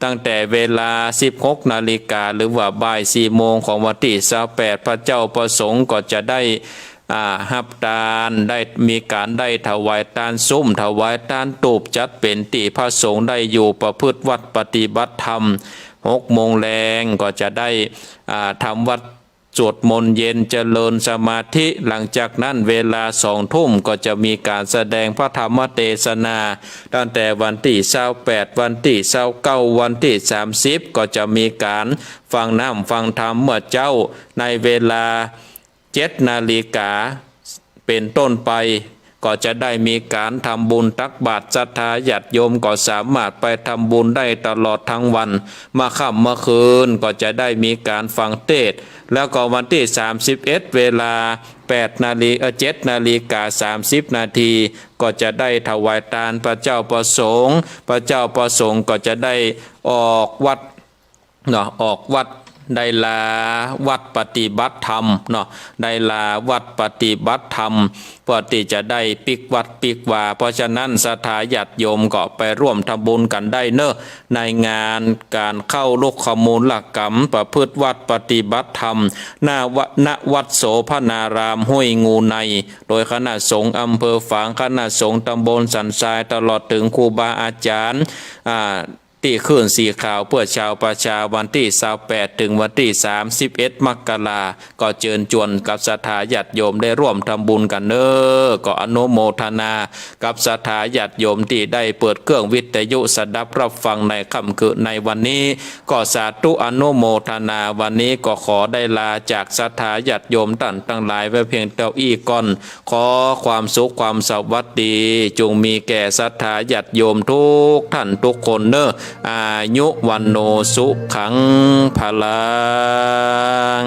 ตั้งแต่เวลา 16 นาฬิกาหรือว่าบ่าย 4 โมงของวันที่28พระเจ้าประสงค์ก็จะได้หับทานได้มีการได้ถวายทานซุ้มถวายทานตูบจัดเป็นที่พระสงฆ์ได้อยู่ประพฤติวัดปฏิบัติธรรม6 โมงแรงก็จะได้ทำวัดสวดมนต์เย็นเจริญสมาธิหลังจากนั้นเวลา2 ทุ่มก็จะมีการแสดงพระธรรมเทศนาตั้งแต่วันที่28วันที่29วันที่30ก็จะมีการฟังน้ำฟังธรรมเมื่อเจ้าในเวลา7 นาฬิกาเป็นต้นไปก็จะได้มีการทำบุญตักบาตรศรัทธาญาติโยมก็สามารถไปทำบุญได้ตลอดทั้งวันมาค่ำเมื่อคืนก็จะได้มีการฟังเทศน์แล้วก็วันที่31เวลา7 นาฬิกา30 นาทีก็จะได้ถวายทานพระเจ้าประสงค์พระเจ้าประสงค์ก็จะได้ออกวัดออกวัดได้ลาวัดปฏิบัติธรรมได้ลาวัดปฏิบัติธรรมเพื่อที่จะได้ปิกวัดปิกวาเพราะฉะนั้นศรัทธาญาติโยมก็ไปร่วมทำบุญกันได้เนอะในงานการเข้าลูกขมูลกรรมประพฤติวัดปฏิบัติธรรมณวัดโสภณารามห้วยงูในโดยคณะสงฆ์อำเภอฝางคณะสงฆ์ตำบลสันทรายตลอดถึงครูบาอาจารย์ที่ขึ้นสีขาวเพื่อชาวประชาวันที่28ถึงวันที่31 มกราก็เชิญชวนกับศรัทธาญาติโยมได้ร่วมทำบุญกันเนอก็อนุโมทนากับศรัทธาญาติโยมที่ได้เปิดเครื่องวิทยุสดับรับฟังในค่ำคืนในวันนี้ก็สาธุอนุโมทนาวันนี้ก็ขอได้ลาจากศรัทธาญาติโยมท่านทั้งหลายไว้เพียงเท่าอี้ก่อนขอความสุขความสวัสดีจงมีแก่ศรัทธาญาติโยมทุกท่านทุกคนเนออายุวันโนสุขังพลัง